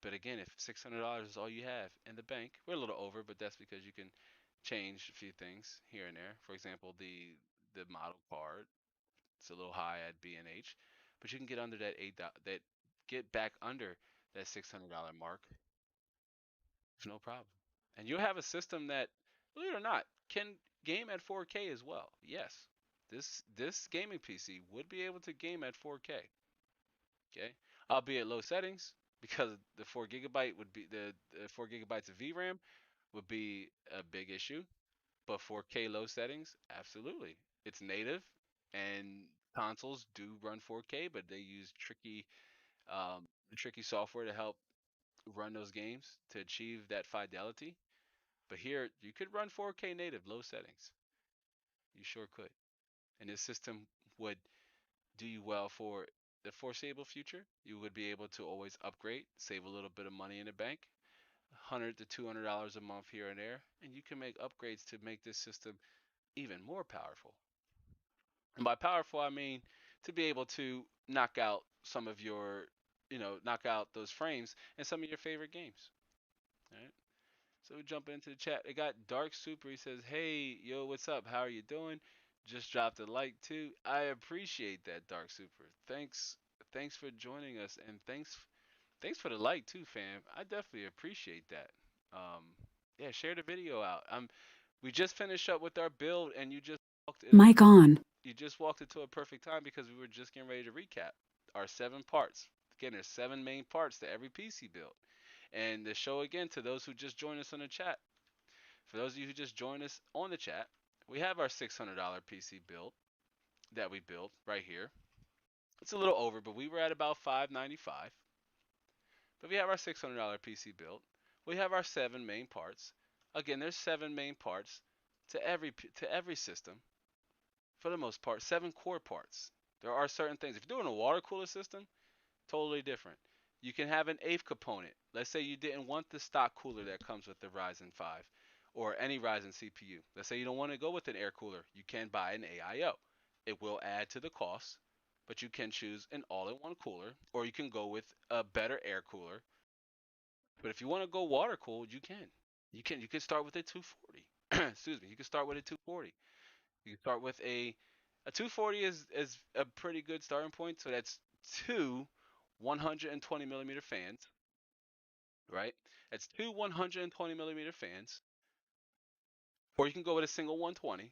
But again, if $600 is all you have in the bank, we're a little over, but that's because you can change a few things here and there. For example, the model card, it's a little high at B&H, but you can get under that that get back under that $600 mark for no problem. And you'll have a system that, believe it or not, can game at 4K as well. Yes, this gaming PC would be able to game at 4K. Okay, albeit low settings because the 4 gigabyte would be the 4 gigabytes of VRAM would be a big issue. But 4K low settings, absolutely, it's native, and consoles do run 4K, but they use tricky software to help run those games to achieve that fidelity. But here, you could run 4K native low settings. You sure could. And this system would do you well for the foreseeable future. You would be able to always upgrade, save a little bit of money in the bank, $100 to $200 a month here and there, and you can make upgrades to make this system even more powerful. And by powerful, I mean to be able to knock out some of your, knock out those frames in some of your favorite games. All right. So we jump into the chat. They got Dark Super. He says, "Hey, yo, what's up? How are you doing? Just dropped a like too. I appreciate that, Dark Super. Thanks for joining us, and thanks for the like too, fam. I definitely appreciate that. Um, yeah, share the video out. We just finished up with our build, and Mic on. you just walked into a perfect time because we were just getting ready to recap our 7 parts. Again, there's 7 main parts to every PC build. And the show again to those who just joined us on the chat. For those of you who just joined us on the chat, we have our $600 PC build that we built right here. It's a little over, but we were at about 595. But we have our $600 PC build. We have our 7 main parts. Again, there's 7 main parts to every system for the most part. 7 core parts. There are certain things. If you're doing a water cooler system, totally different. You can have an eighth component. Let's say you didn't want the stock cooler that comes with the Ryzen 5 or any Ryzen CPU. Let's say you don't want to go with an air cooler. You can buy an AIO. It will add to the cost, but you can choose an all-in-one cooler, or you can go with a better air cooler. But if you want to go water cooled, you can. You can start with a 240. Excuse me. You can start with a 240. You can start with a 240 is a pretty good starting point. So that's two 120 millimeter fans, right? That's two 120 millimeter fans, or you can go with a single 120,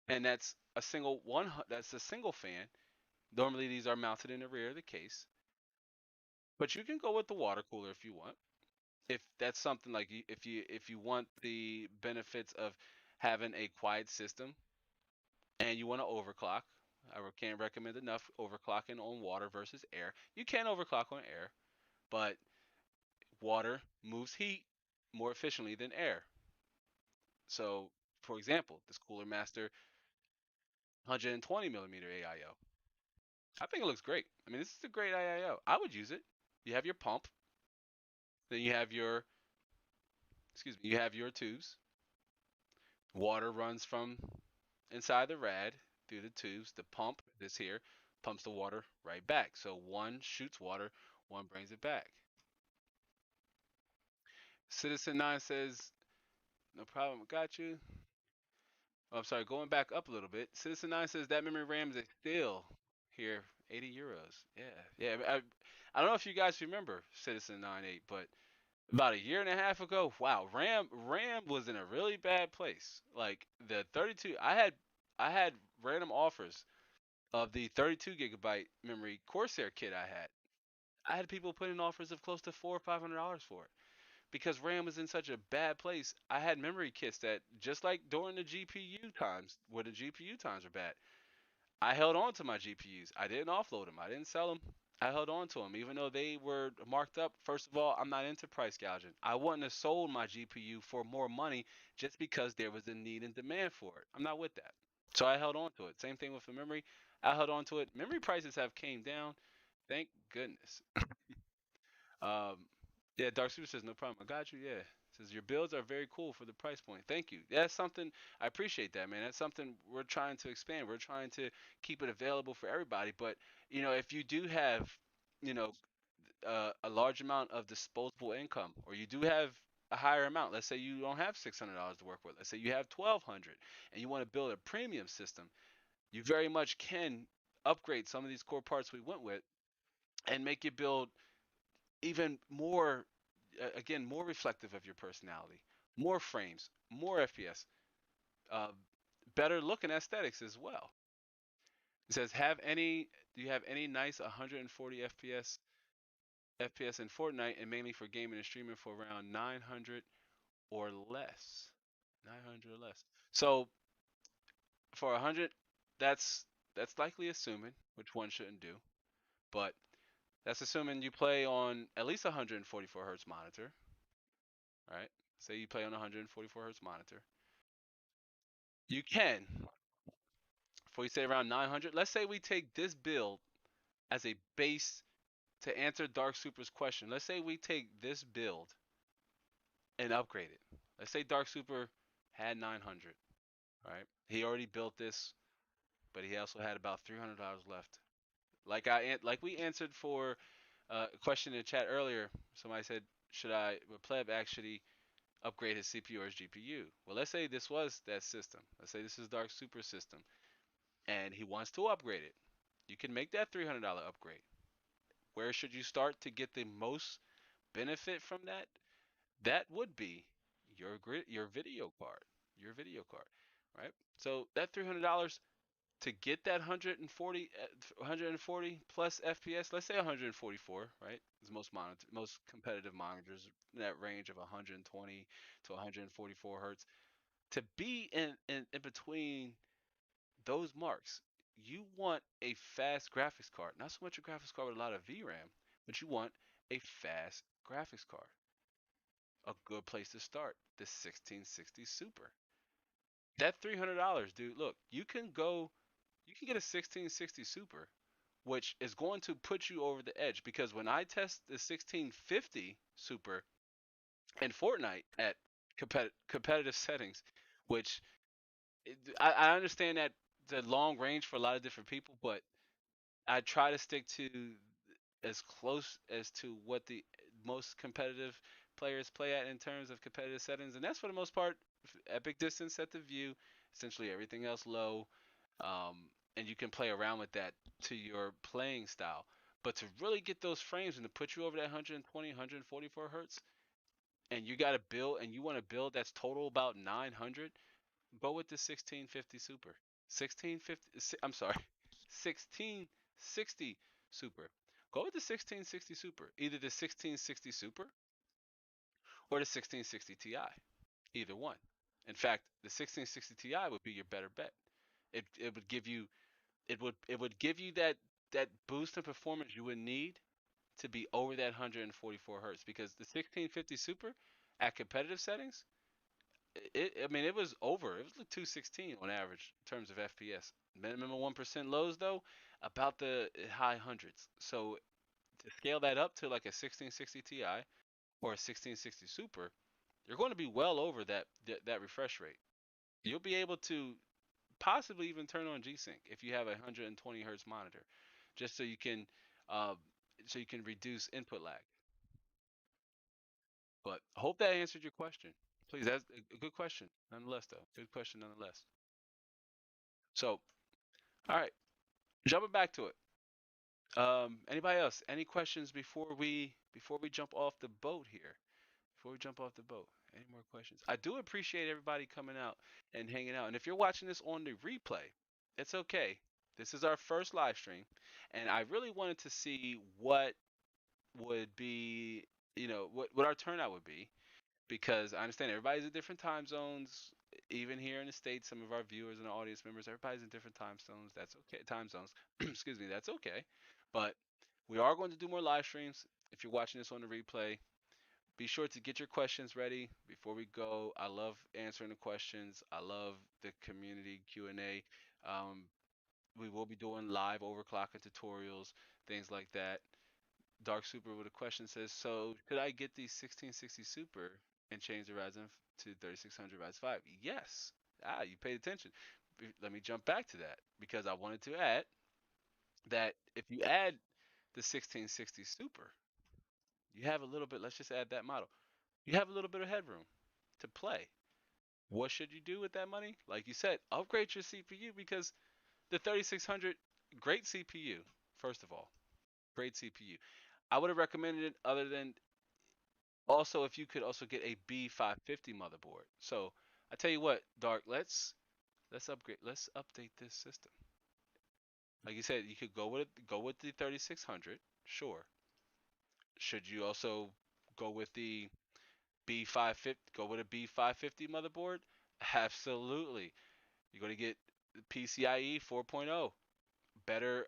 and that's a single fan. Normally these are mounted in the rear of the case, but you can go with the water cooler if you want. If that's something like if you want the benefits of having a quiet system and you want to overclock, I can't recommend enough overclocking on water versus air. You can overclock on air, but water moves heat more efficiently than air. So, for example, this Cooler Master 120 millimeter AIO. I think it looks great. I mean, this is a great AIO. I would use it. You have your pump, then you have your tubes. Water runs from inside the rad through the tubes. The pump, this here, pumps the water right back. So one shoots water, one brings it back. Citizen 9 says, no problem, got you. Oh, I'm sorry, going back up a little bit. Citizen 9 says that memory RAM is a steal here, 80 euros. Yeah, yeah. I don't know if you guys remember Citizen 98, but about a year and a half ago, wow, RAM was in a really bad place. Like the 32, I had random offers of the 32 gigabyte memory Corsair kit I had. I had people put in offers of close to $400 or $500 for it because RAM was in such a bad place. I had memory kits that, just like during the GPU times, where the GPU times were bad, I held on to my GPUs. I didn't offload them. I didn't sell them. I held on to them, even though they were marked up. First of all, I'm not into price gouging. I wouldn't have sold my GPU for more money just because there was a need and demand for it. I'm not with that. So I held on to it. Same thing with the memory. I held on to it. Memory prices have came down. Thank goodness. Um, yeah, Dark Super says no problem. I got you. Yeah. Says your builds are very cool for the price point. Thank you. That's something I appreciate that, man. That's something we're trying to expand. We're trying to keep it available for everybody. But if you do have, you know, a large amount of disposable income, or you do have a higher amount. Let's say you don't have $600 to work with. Let's say you have 1,200, and you want to build a premium system. You very much can upgrade some of these core parts we went with and make your build even more, again, more reflective of your personality, more frames, more FPS, uh, better looking aesthetics as well. It says, do you have any nice 140 FPS in Fortnite, and mainly for gaming and streaming for around 900 or less? 900 or less. So for 100, that's likely assuming, which one shouldn't do, but that's assuming you play on at least 144 hertz monitor, right? Say you play on a 144 hertz monitor. You can, before you say around 900, let's say we take this build as a base to answer Dark Super's question. Let's say we take this build and upgrade it. Let's say Dark Super had 900, right? He already built this, but he also had about $300 left. Like we answered for a question in the chat earlier. Somebody said, would Pleb actually upgrade his CPU or his GPU? Well, let's say this was that system. Let's say this is Dark Super system, and he wants to upgrade it. You can make that $300 upgrade. Where should you start to get the most benefit from that? That would be your video card, right? So that $300 to get that 140 plus FPS, let's say 144, right? Is most competitive monitors in that range of 120 to 144 hertz. To be in between those marks, you want a fast graphics card. Not so much a graphics card with a lot of VRAM, but you want a fast graphics card. A good place to start, the 1660 Super. That $300, dude, look, you can get a 1660 Super, which is going to put you over the edge because when I test the 1650 Super in Fortnite at competitive settings, which I understand that the long range for a lot of different people, but I try to stick to as close as to what the most competitive players play at in terms of competitive settings, and that's for the most part epic distance at the view, essentially everything else low, and you can play around with that to your playing style. But to really get those frames and to put you over that 120, 144 hertz, and you got to build, and you want to build that's total about 900, go with the 1650 Super. 1650, I'm sorry, 1660 Super. Go with the 1660 Super. Either the 1660 Super or the 1660 Ti. Either one. In fact, the 1660 Ti would be your better bet. It would give you that boost in performance you would need to be over that 144 hertz because the 1650 Super at competitive settings, I mean it was over. It was like 216 on average in terms of FPS. Minimum 1% lows though, about the high hundreds. So to scale that up to like a 1660 Ti or a 1660 Super, you're going to be well over that refresh rate. You'll be able to possibly even turn on G-Sync if you have a 120 hertz monitor, just uh, so you can reduce input lag. But I hope that answered your question. Please, that's a good question nonetheless, though. Good question nonetheless. So, all right, jumping back to it. Anybody else? Any questions before we jump off the boat here? Before we jump off the boat, any more questions? I do appreciate everybody coming out and hanging out. And if you're watching this on the replay, it's okay. This is our first live stream, and I really wanted to see what would be, what our turnout would be, because I understand everybody's in different time zones. Even here in the States, some of our viewers and our audience members, everybody's in different time zones. That's okay. Time zones. Excuse me. That's okay. But we are going to do more live streams. If you're watching this on the replay, be sure to get your questions ready before we go. I love answering the questions. I love the community Q&A. We will be doing live overclocking tutorials, things like that. Dark Super with a question says, so could I get the 1660 Super and change the Ryzen to 3600 Ryzen 5? Yes. You paid attention. Let me jump back to that because I wanted to add that if you add the 1660 Super, you have a little bit, let's just add that model. You have a little bit of headroom to play. What should you do with that money? Like you said, upgrade your CPU because the 3600, great CPU, first of all, great CPU. I would have recommended it other than also if you could also get a B550 motherboard. So I tell you what, Dark, let's update this system. Like you said, you could go with the 3600, sure. Should you also go with the B550, go with a B550 motherboard? Absolutely. You're going to get PCIe 4.0, better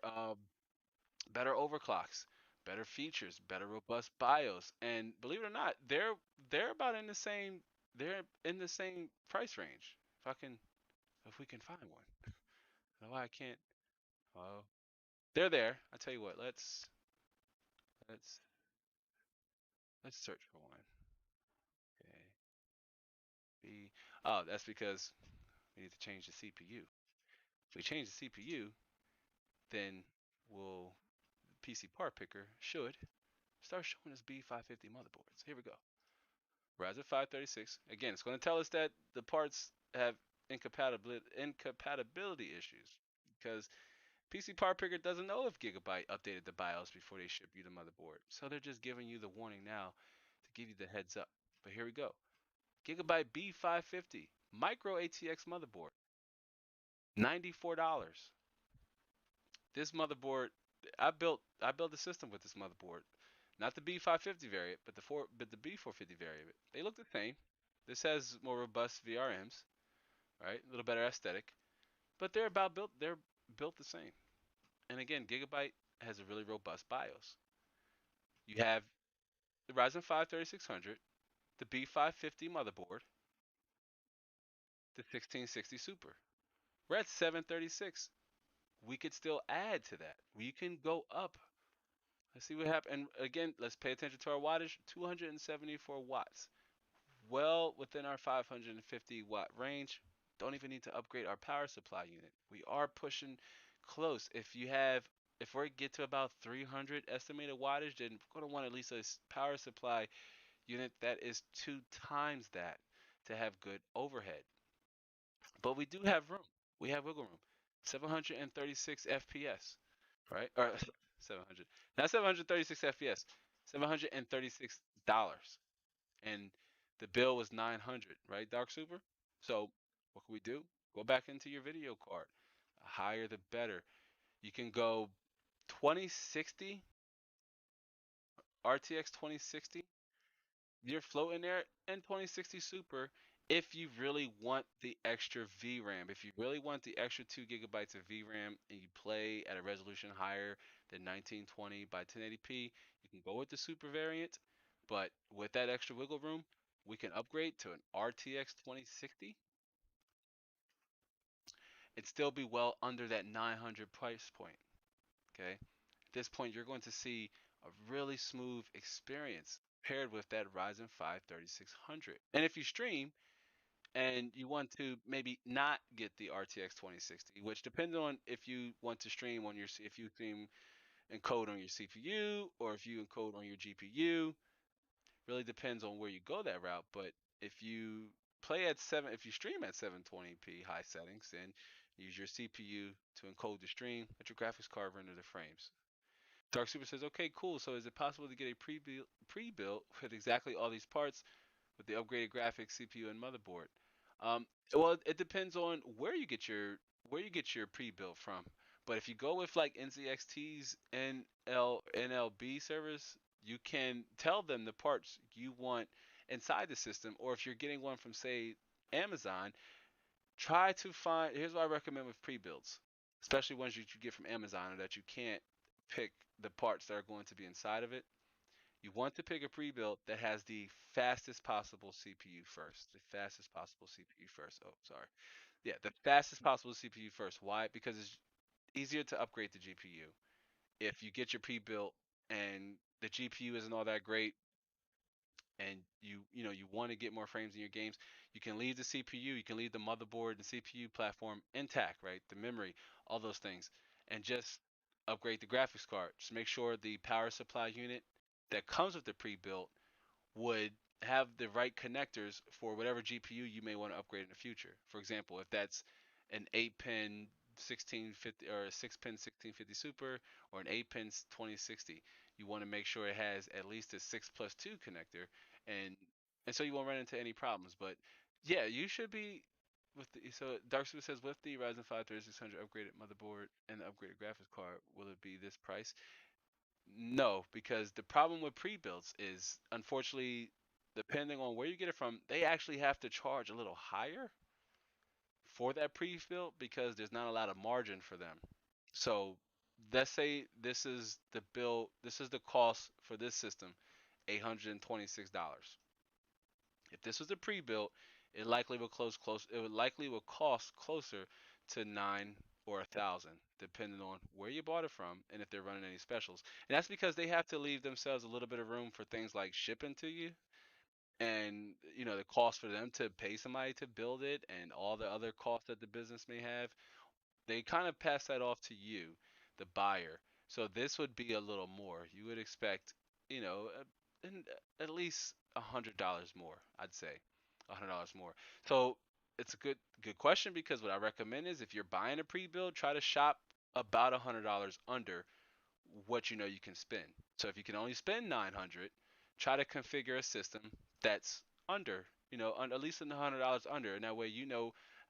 better overclocks, better features, better robust BIOS, and believe it or not, they're about in the same they're in the same price range. If we can find one. No, I can't. Oh, they're there. I tell you what, let's let's search for one. Okay. B. Oh, that's because we need to change the CPU. If we change the CPU, then we'll PC part picker should start showing us B550 motherboards. Here we go. Ryzen 5 36. Again, it's going to tell us that the parts have incompatibility issues because PC Part Picker doesn't know if Gigabyte updated the BIOS before they ship you the motherboard. So they're just giving you the warning now to give you the heads up. But here we go. Gigabyte B550 micro ATX motherboard, $94. This motherboard, I built a system with this motherboard. Not the B550 variant, but the B450 variant. They look the same. This has more robust VRMs, right? A little better aesthetic, but they're built the same. And again, Gigabyte has a really robust BIOS. You have the Ryzen 5 3600, the B550 motherboard, the 1660 Super. We're at 736. We could still add to that. We can go up. Let's see what happens. And again, let's pay attention to our wattage. 274 watts. Well within our 550 watt range. Don't even need to upgrade our power supply unit. We are pushing close. If we get to about 300 estimated wattage, then we're going to want at least a power supply unit that is 2 times that to have good overhead. But we do have room. We have wiggle room. 736 FPS, right? Or 700. Not 736 FPS. $736. And the bill was 900, right, Dark Super? So what can we do? Go back into your video card. The higher the better. You can go 2060, RTX 2060. You're floating there, and 2060 Super if you really want the extra VRAM. If you really want the extra 2 gigabytes of VRAM and you play at a resolution higher than 1920 by 1080p, you can go with the Super variant. But with that extra wiggle room, we can upgrade to an RTX 2060 and still be well under that 900 price point. Okay. At this point, you're going to see a really smooth experience paired with that Ryzen 5 3600. And if you stream and you want to maybe not get the RTX 2060, which depends on if you want to stream on your if you stream encode on your CPU or if you encode on your GPU, really depends on where you go that route. But if you if you stream at 720p high settings, then use your CPU to encode the stream. Let your graphics card render the frames. Dark Super says, okay, cool. So is it possible to get a pre-built with exactly all these parts with the upgraded graphics, CPU, and motherboard? Um, well, it depends on where you get your pre-built from. But if you go with like NZXT's NLB servers, you can tell them the parts you want inside the system. Or if you're getting one from say Amazon, try to find. Here's what I recommend with pre-builds, especially ones that you get from Amazon or that you can't pick the parts that are going to be inside of it. You want to pick a pre-built that has the fastest possible CPU first. The fastest possible CPU first. Oh, sorry. Yeah, the fastest possible CPU first. Why? Because it's easier to upgrade the GPU. If you get your pre-built and the GPU isn't all that great, and you want to get more frames in your games, you can leave the CPU, you can leave the motherboard, the CPU platform intact, right? The memory, all those things, and just upgrade the graphics card. Just make sure the power supply unit that comes with the pre-built would have the right connectors for whatever GPU you may want to upgrade in the future. For example, if that's an 8-pin 1650 or a 6-pin 1650 Super or an 8-pin 2060, you want to make sure it has at least a 6 plus 2 connector, and and so you won't run into any problems. But yeah, you should be with so Dark Super says with the Ryzen 5 3600 upgraded motherboard and the upgraded graphics card, will it be this price? No, because the problem with pre-builds is, unfortunately, depending on where you get it from, they actually have to charge a little higher for that pre-built because there's not a lot of margin for them. So let's say this is the cost for this system, $826. If this was a pre-built, it would likely will cost closer to nine or 1,000, depending on where you bought it from and if they're running any specials. And that's because they have to leave themselves a little bit of room for things like shipping to you, and the cost for them to pay somebody to build it and all the other costs that the business may have. They kind of pass that off to you, the buyer. So this would be a little more. You would expect, at least $100 more. I'd say $100 more. So it's a good question, because what I recommend is, if you're buying a pre-build, try to shop about $100 under what you can spend. So if you can only spend 900, try to configure a system that's under, at least $100 under, and that way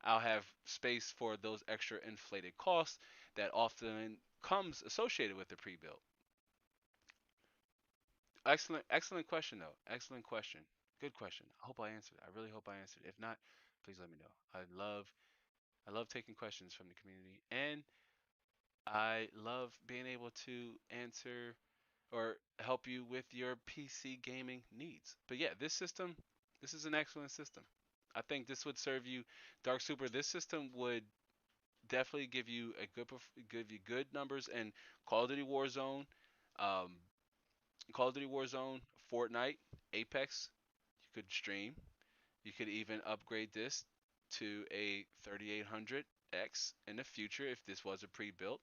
I'll have space for those extra inflated costs that often comes associated with the pre-built. Excellent question though. Excellent question. Good question. I hope I answered. I really hope I answered. If not, please let me know. I love taking questions from the community, and I love being able to answer or help you with your PC gaming needs. But yeah, this is an excellent system. I think this would serve you, Dark Super. This system would definitely give you good numbers in Call of Duty Warzone, um, Fortnite, Apex. You could stream. You could even upgrade this to a 3800X in the future if this was a pre-built.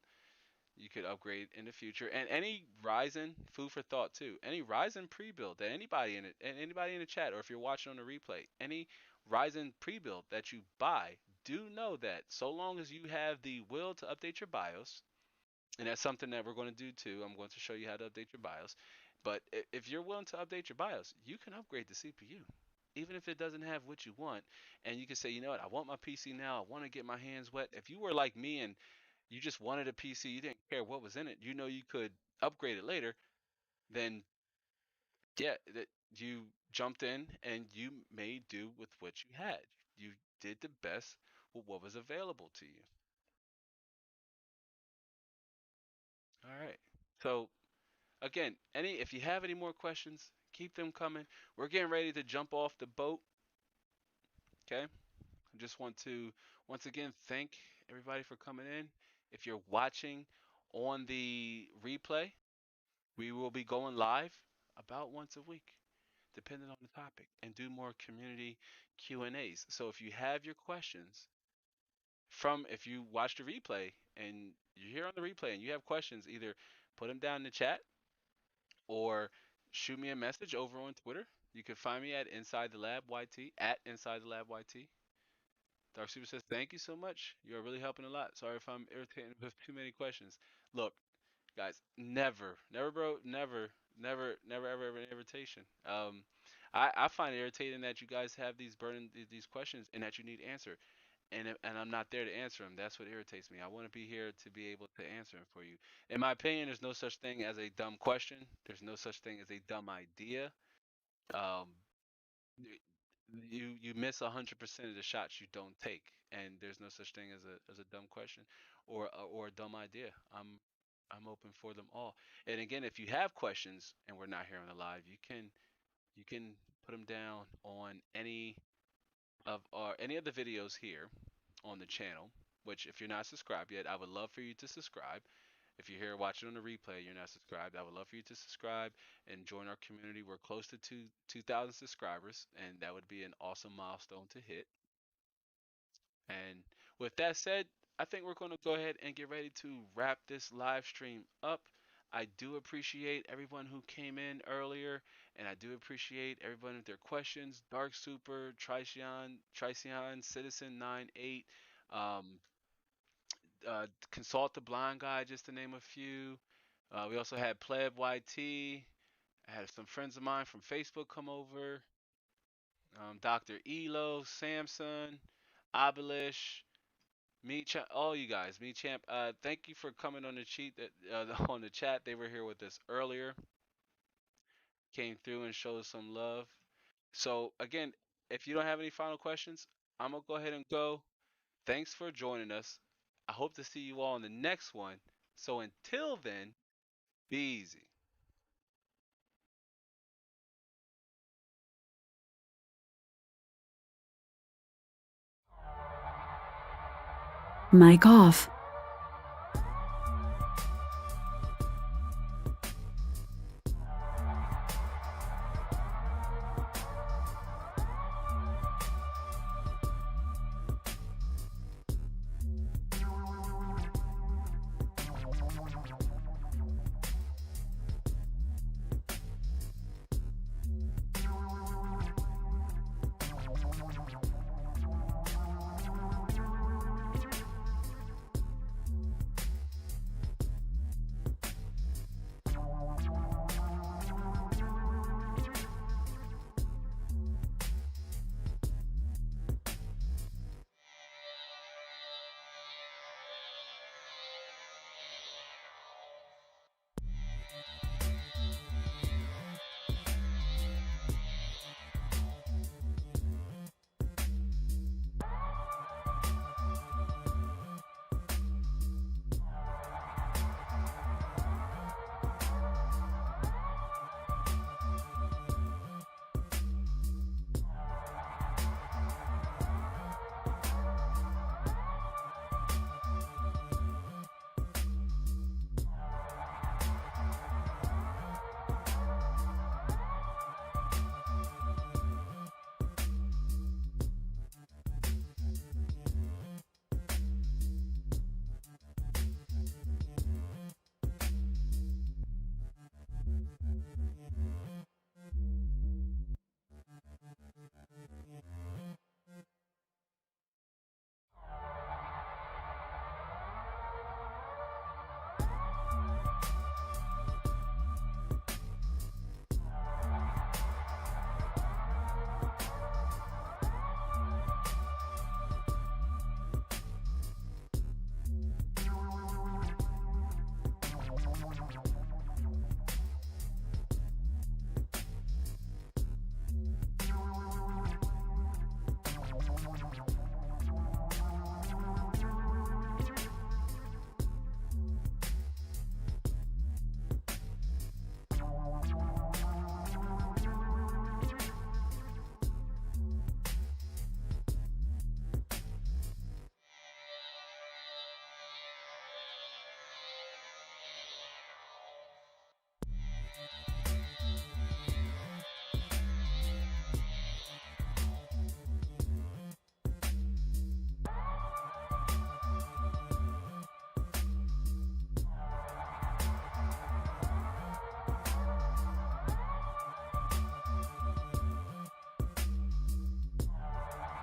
You could upgrade in the future. And any Ryzen, food for thought too. Any Ryzen pre-built that anybody in the chat, or if you're watching on the replay, any Ryzen pre-built that you buy, do know that so long as you have the will to update your BIOS, and that's something that we're going to do too. I'm going to show you how to update your BIOS. But if you're willing to update your BIOS, you can upgrade the CPU, even if it doesn't have what you want. And you can say, you know what, I want my PC now. I want to get my hands wet. If you were like me and you just wanted a PC, you didn't care what was in it, you could upgrade it later, then yeah, that you jumped in and you made do with what you had. You did the best with what was available to you. All right. So again, any if you have any more questions, keep them coming. We're getting ready to jump off the boat. Okay. I just want to once again thank everybody for coming in. If you're watching on the replay, we will be going live about once a week, depending on the topic, and do more community Q&As. So if you have your questions if you watch the replay and you're here on the replay and you have questions, either put them down in the chat or shoot me a message over on Twitter. You can find me at Inside the Lab YT, at Inside the Lab YT. Dark Super says, thank you so much. You're really helping a lot. Sorry if I'm irritating with too many questions. Look, guys, never, bro, never, ever an irritation. I find it irritating that you guys have these questions and that you need answer, and I'm not there to answer them. That's what irritates me. I want to be here to be able to answer them for you. In my opinion, there's no such thing as a dumb question. There's no such thing as a dumb idea. Um, you miss 100% of the shots you don't take, and there's no such thing as a dumb question or a dumb idea. I'm open for them all. And again, if you have questions and we're not here on the live, you can put them down on any of the videos here on the channel. Which, if you're not subscribed yet, I would love for you to subscribe. If you're here watching on the replay, you're not subscribed. I would love for you to subscribe and join our community. We're close to 2,000 subscribers, and that would be an awesome milestone to hit. And with that said, I think we're going to go ahead and get ready to wrap this live stream up. I do appreciate everyone who came in earlier, and I do appreciate everyone with their questions. Dark Super, Tricion, Citizen 98, um, Consult the Blind Guy, just to name a few. We also had Pleb YT. I had some friends of mine from Facebook come over. Dr. Elo, Samson, Obelish, Me Champ, all you guys, Me Champ. Thank you for coming on the on the chat. They were here with us earlier, came through and showed some love. So again, if you don't have any final questions, I'm gonna go ahead and go. Thanks for joining us. I hope to see you all in the next one. So until then, be easy. Mic off.